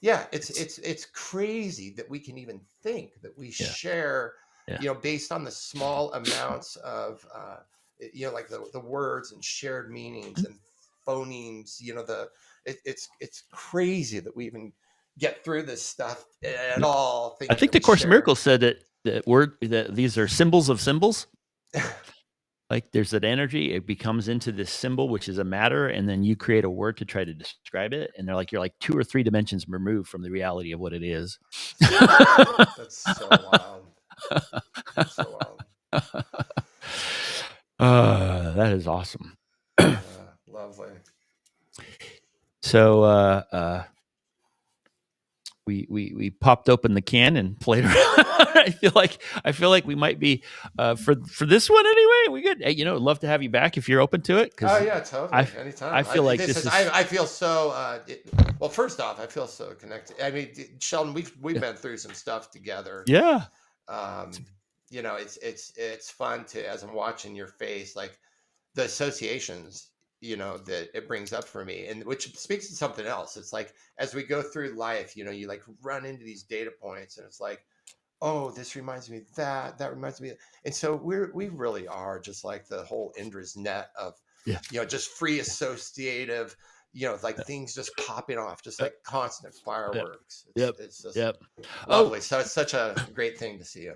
Yeah, It's it's crazy that we can even think that we yeah, share, yeah. based on the small amounts of, like the words and shared meanings and phonemes. It's crazy that we even get through this stuff at all, I thinking think that the we Course in share. Miracles said that these are symbols of symbols. Like there's that energy, it becomes into this symbol, which is a matter, and then you create a word to try to describe it. And they're like, you're like 2 or 3 dimensions removed from the reality of what it is. That's so wild. That's so wild. That is awesome. Lovely. So we popped open the can and played around. I feel like we might be for this one anyway. We good. Hey, love to have you back if you're open to it, Oh because yeah, I totally. I Anytime. feel like this is I feel so. Well, first off, I feel so connected. I mean, Sheldon, we've yeah, been through some stuff together. yeah, Um, it's fun to, as I'm watching your face, like the associations, that it brings up for me, and which speaks to something else. It's like as we go through life, you like run into these data points, and it's like, oh, this reminds me of that reminds me of, and so we really are just like the whole Indra's net of, yeah. just free associative, like things just popping off, just Yep, like constant yep, fireworks. it's yep, it's just yep. Oh, lovely. So it's such a great thing to see you.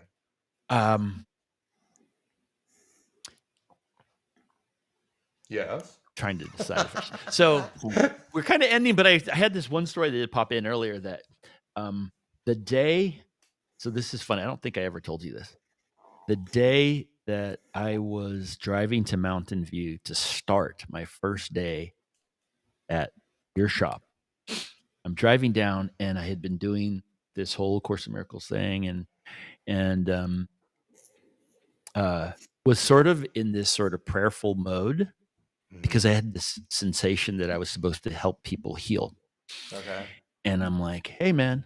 um, Yes. trying to decide if so we're kind of ending, but I had this one story that did pop in earlier that the day. So this is funny. I don't think I ever told you this. The day that I was driving to Mountain View to start my first day at your shop, I'm driving down, and I had been doing this whole Course in Miracles thing, and was sort of in this sort of prayerful mode because Mhm. I had this sensation that I was supposed to help people heal. Okay. And I'm like, hey man,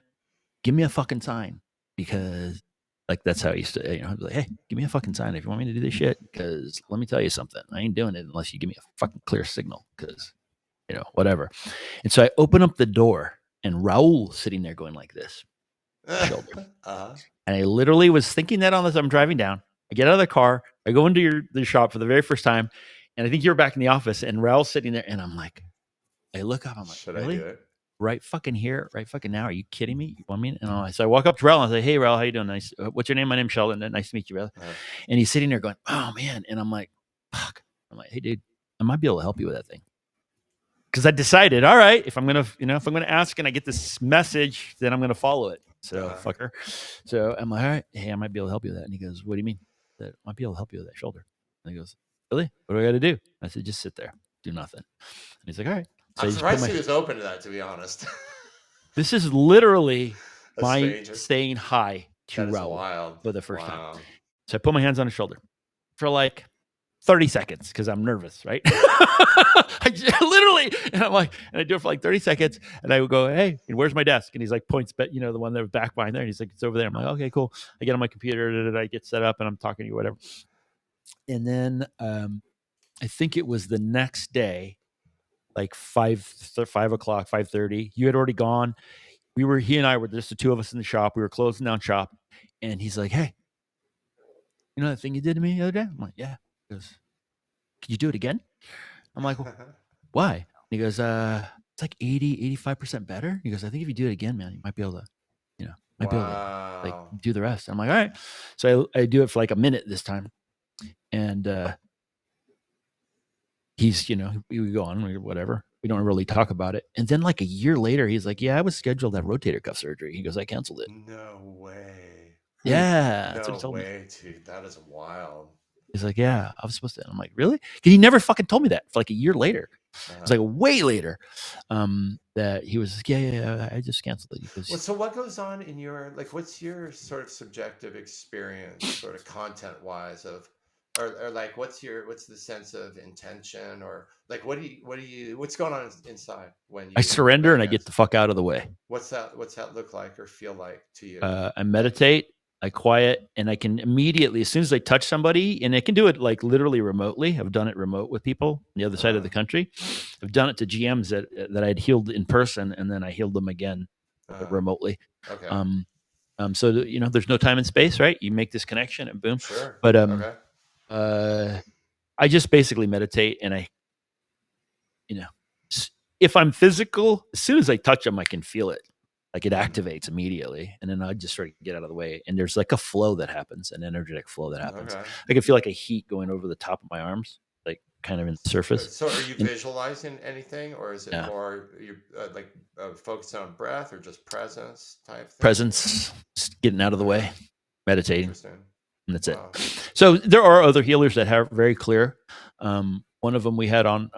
give me a fucking sign, because like that's how I used to, I'd be like, hey, give me a fucking sign if you want me to do this shit, because let me tell you something, I ain't doing it unless you give me a fucking clear signal, because whatever. And so I open up the door, and Raul sitting there going like this, shoulder. Uh-huh. And I literally was thinking that as I'm driving down. I get out of the car, I go into the shop for the very first time, and I think you were back in the office, and Raul's sitting there, and I'm like, I look up, I'm like, Should I do really? it? Right fucking here, right fucking now? Are you kidding me? You want me? And so I walk up to Raul and I say, hey, Raul, how you doing? Nice. What's your name? My name's Sheldon. Nice to meet you, brother. Uh-huh. And he's sitting there going, oh man. And I'm like, fuck. I'm like, hey, dude, I might be able to help you with that thing. Because I decided, all right, if I'm gonna ask and I get this message, then I'm gonna follow it. So Uh-huh. fucker. So I'm like, all right, hey, I might be able to help you with that. And he goes, what do you mean? That I might be able to help you with that shoulder. And he goes, really? What do I got to do? I said, just sit there, do nothing. And he's like, all right. So I'm I just put surprised my. he was open to that, to be honest. This is literally A my stranger. saying hi to That is Raul wild. for the first time. Wow. So I put my hands on his shoulder for like 30 seconds because I'm nervous, right? I literally, and I'm like, and I do it for like 30 seconds, and I would go, hey, where's my desk? And he's like, points, but the one that was back behind there, and he's like, it's over there. I'm like, okay, cool. I get on my computer, I get set up, and I'm talking to you, whatever. And then I think it was the next day, like 5:00, 5:30. You had already gone. He and I were just the two of us in the shop. We were closing down shop, and he's like, hey, you know that thing you did to me the other day? I'm like, yeah. He goes, can you do it again? I'm like, why? And he goes, it's like 85% better. He goes, I think if you do it again, man, you might be able to, might be able to like Wow. do the rest. I'm like, all right. So I do it for like a minute this time. And he's, we go on, whatever. We don't really talk about it. And then like a year later, he's like, yeah, I was scheduled to have rotator cuff surgery. He goes, I canceled it. No way. Yeah. That's what he No told me. way, dude. That is wild. He's like, yeah, I was supposed to. And I'm like, really? Because he never fucking told me that for like a year later. It was like way later that he was like, yeah, I just canceled it. Because Well, so what goes on in your, like, what's your sort of subjective experience, sort of content wise, of or like what's the sense of intention, or like what's going on inside when I you surrender and I get meditations? the fuck out of the way. What's that look like or feel like to you? I meditate, I quiet, and I can immediately, as soon as I touch somebody, and I can do it like literally remotely. I've done it remote with people on the other side of the country. I've done it to GMs that I'd healed in person, and then I healed them again remotely. Okay. So there's no time and space, right? You make this connection, and boom. Sure. But Okay. I just basically meditate, and if I'm physical, as soon as I touch them, I can feel it. Like it activates immediately, and then I just sort of get out of the way. And there's like a flow that happens, an energetic flow that happens. Okay. I can feel like a heat going over the top of my arms, like kind of in the surface. So are you visualizing anything, or is it Yeah. more you like focusing on breath or just presence type thing? Presence, just getting out of the way, meditating, Interesting. and that's Wow. it. So there are other healers that have very clear. One of them we had on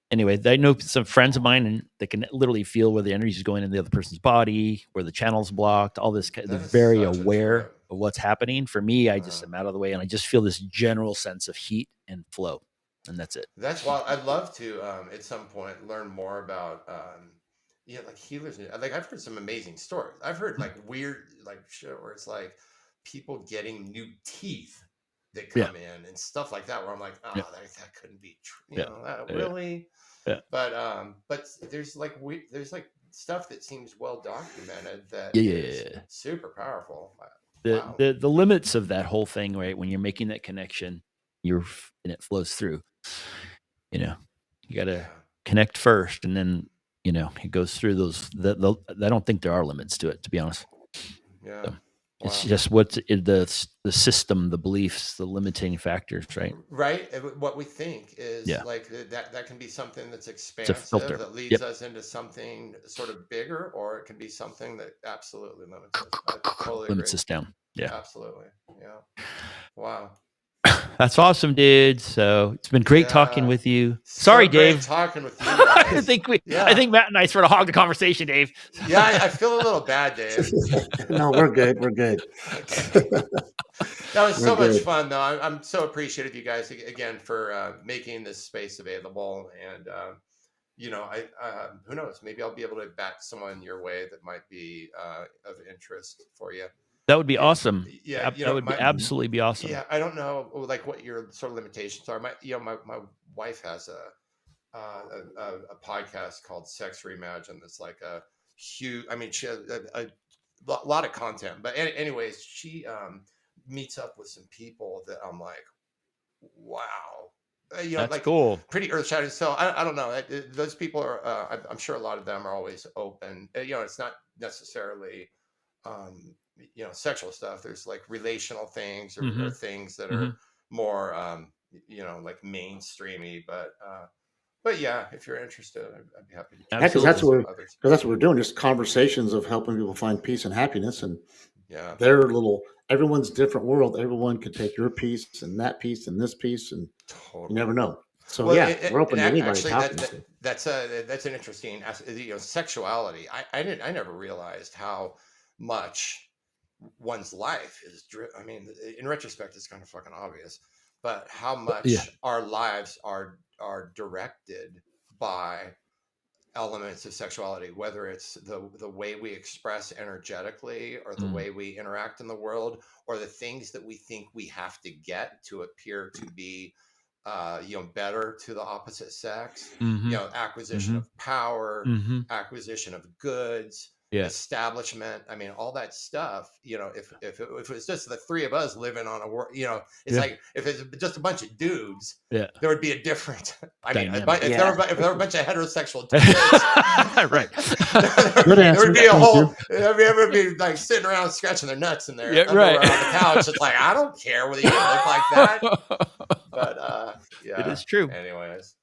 anyway, I know some friends of mine, and they can literally feel where the energy is going in the other person's body, where the channel's blocked, all this. They're is very such a aware trip. of what's happening. For me, I just am out of the way, and I just feel this general sense of heat and flow, and that's it. That's wild. I'd love to at some point learn more about like healers. Like I've heard some amazing stories. I've heard like weird like shit where it's like people getting new teeth that come in and stuff like that, where I'm like, oh, that couldn't be true. Really? Yeah. But there's like stuff that seems well documented that is super powerful. The limits of that whole thing, right? When you're making that connection, and it flows through. You got to connect first, and then it goes through those. I don't think there are limits to it, to be honest. Yeah. So it's just what's the system, the beliefs, the limiting factors, right? Right. What we think is like that can be something that's expansive that leads us into something sort of bigger, or it can be something that absolutely limits us. I totally limits agree. us down. Yeah. Absolutely. Yeah. Wow. That's awesome, dude. So it's been great talking with you. Sorry, great Dave. Talking with you guys. I think Matt and I sort of hogged the conversation, Dave. Yeah, I feel a little bad, Dave. No, we're good. We're good. Okay. That was so much fun, though. I'm so appreciative of you guys again for making this space available. And who knows? Maybe I'll be able to bat someone your way that might be of interest for you. That would be awesome. Yeah, that would absolutely be awesome. Yeah, I don't know, like what your sort of limitations are. My wife has a podcast called Sex Reimagined. That's like a huge. I mean, she has a lot of content. But anyways, she meets up with some people that I'm like, wow. That's like cool. Pretty earth shattering. So I don't know. Those people are. I'm sure a lot of them are always open. It's not necessarily. Sexual stuff. There's like relational things or things that are more, like mainstreamy. But yeah, if you're interested, I'd be happy to. Because that's what we're doing. Just conversations of helping people find peace and happiness, and everyone's different world. Everyone could take your piece and that piece and this piece, and you never know. So we're open to anybody talking. That's an interesting, sexuality. I never realized how much one's life is I mean, in retrospect, it's kind of fucking obvious, but how much our lives are directed by elements of sexuality, whether it's the way we express energetically, or the way we interact in the world, or the things that we think we have to get to appear to be better to the opposite sex. Acquisition of power, acquisition of goods, establishment. I mean, all that stuff. If it was just the three of us living on a world, it's like if it's just a bunch of dudes, there would be a different. I mean, if there were a bunch of heterosexual dudes, right? there would be a whole. Everyone would be like sitting around scratching their nuts in there, right, on the couch. It's like, I don't care whether you look like that. But it is true. Anyways,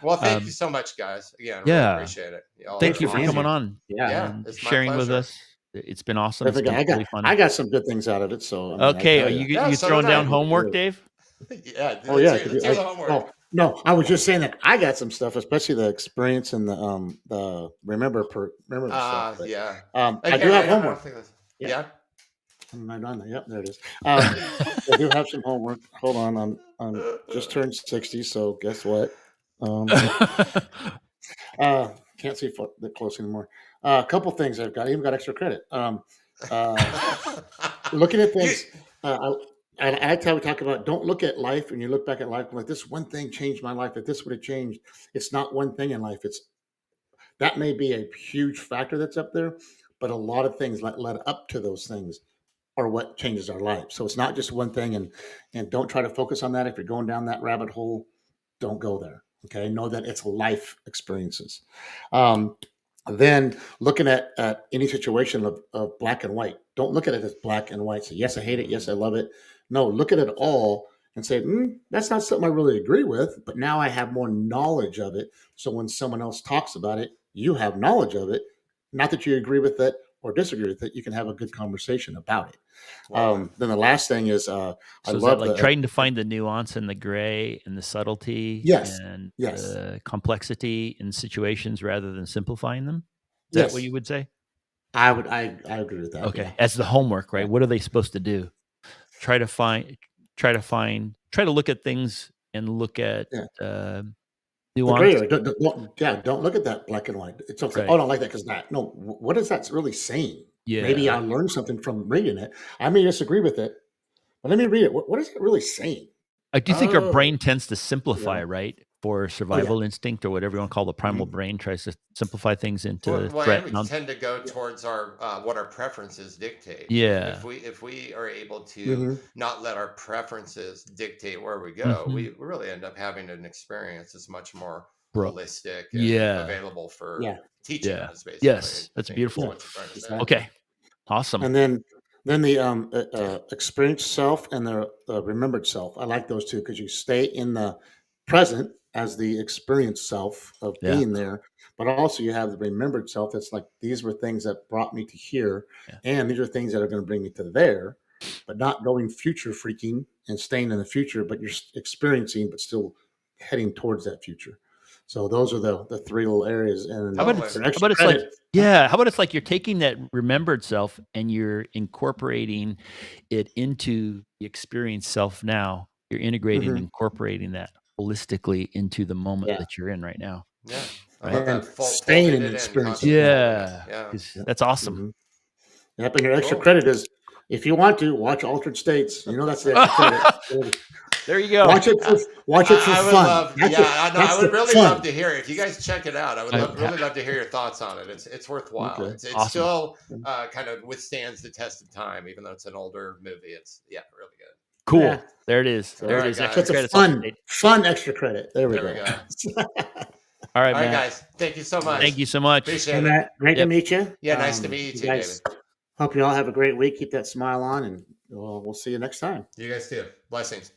well, thank you so much, guys. Again, really appreciate it. Thank you for coming on. It's sharing with us. It's been awesome. It's been really fun. I got some good things out of it. So okay, are you throwing down homework, Dave? Yeah. Oh yeah. No, I was just saying that I got some stuff, especially the experience and the remember stuff. But, yeah. I do have homework. Yeah. I'm not on there. Yep, there it is. I do have some homework. Hold on, I'm just turned 60, so guess what? Um, can't see that close anymore. A couple things I've got. I even got extra credit. Looking at You, things. I like how we talk about don't look at life and you look back at life like this one thing changed my life. If this would have changed, it's not one thing in life. It's that may be a huge factor that's up there, but a lot of things that led up to those things are what changes our life. So it's not just one thing, and don't try to focus on that. If you're going down that rabbit hole, don't go there. Okay, know that it's life experiences. Um, then looking at any situation of black and white, don't look at it as black and white. Say yes, I hate it. Yes, I love it. No, look at it all and say that's not something I really agree with. But now I have more knowledge of it. So when someone else talks about it, you have knowledge of it. Not that you agree with it or disagree with it, you can have a good conversation about it. love it. Then the last thing is I So is that love like the trying to find the nuance and the gray and the subtlety yes, and yes, the complexity in situations rather than simplifying them? Is that what yes. you would say? I agree with that. Yeah, Okay, as the homework, yeah, right? What are they supposed to do? Try to find, try to look at things and look at yeah. The gray nuance. area. Don't look at that black and white. It's okay. Oh, Right. I don't like that because that. No, what is that really saying? Maybe Yeah. I learned something from reading it. I may disagree with it, but let me read it. What is it really saying? I do think our Oh, brain tends to you simplify, know. right? For Oh yeah. survival instinct or whatever you want to call the primal Mhm. brain tries to simplify things into Well, threat. and we Non. tend to go Yeah. towards our what our preferences dictate. Yeah. If we are able to Mhm. not let our preferences dictate where we go, Hmm. we really end up having an experience that's much more Bro. holistic and Yeah. available for Yeah. teaching Yeah. us. Basically, Yes. I That's think is Yeah. beautiful. what you're trying to say. Exactly. Okay. Awesome. And then the experienced self and the remembered self. I like those two because you stay in the present as the experienced self of Yeah. being there, but also you have the remembered self. That's like these were things that brought me to here, Yeah. and these are things that are going to bring me to there. But not going future freaking and staying in the future, but you're experiencing, but still heading towards that future. So those are the three little areas, How and about Totally. it's for how extra about it's like credit. Huh? yeah, how about it's like you're taking that remembered self and you're incorporating it into the experienced self now. You're integrating, Hmm. incorporating that holistically into the moment Yeah, that you're in right now, Yeah, I love right? that. and staying Folding in the it in, experiences. constantly Yeah. folding it. Yeah, Yeah, 'cause Yep. that's awesome. Mhm. Yep, and your extra cool. credit is if you want to watch Altered States, you know that's the extra credit. There you go. Watch it for I would fun. love, yeah, I know. I That's would the really love fun. to hear it. If you guys check it out, I would I really love to hear your thoughts on it. It's worthwhile. Okay. It's awesome. still kind of withstands the test of time, even though it's an older movie. It's really good. Yeah. Cool. There it is. All There So it right, is. Extra that's a guys. credits off fun extra credit. There we There we go. go. All right, All right, Matt. guys. Thank you so Nice. much. Thank you so much. Hey Appreciate it. Matt, great to Yep. meet you. Yeah, nice to meet you You too, David. guys hope you all have a great week. Keep that smile on, and we'll see you next time. You guys too. Blessings.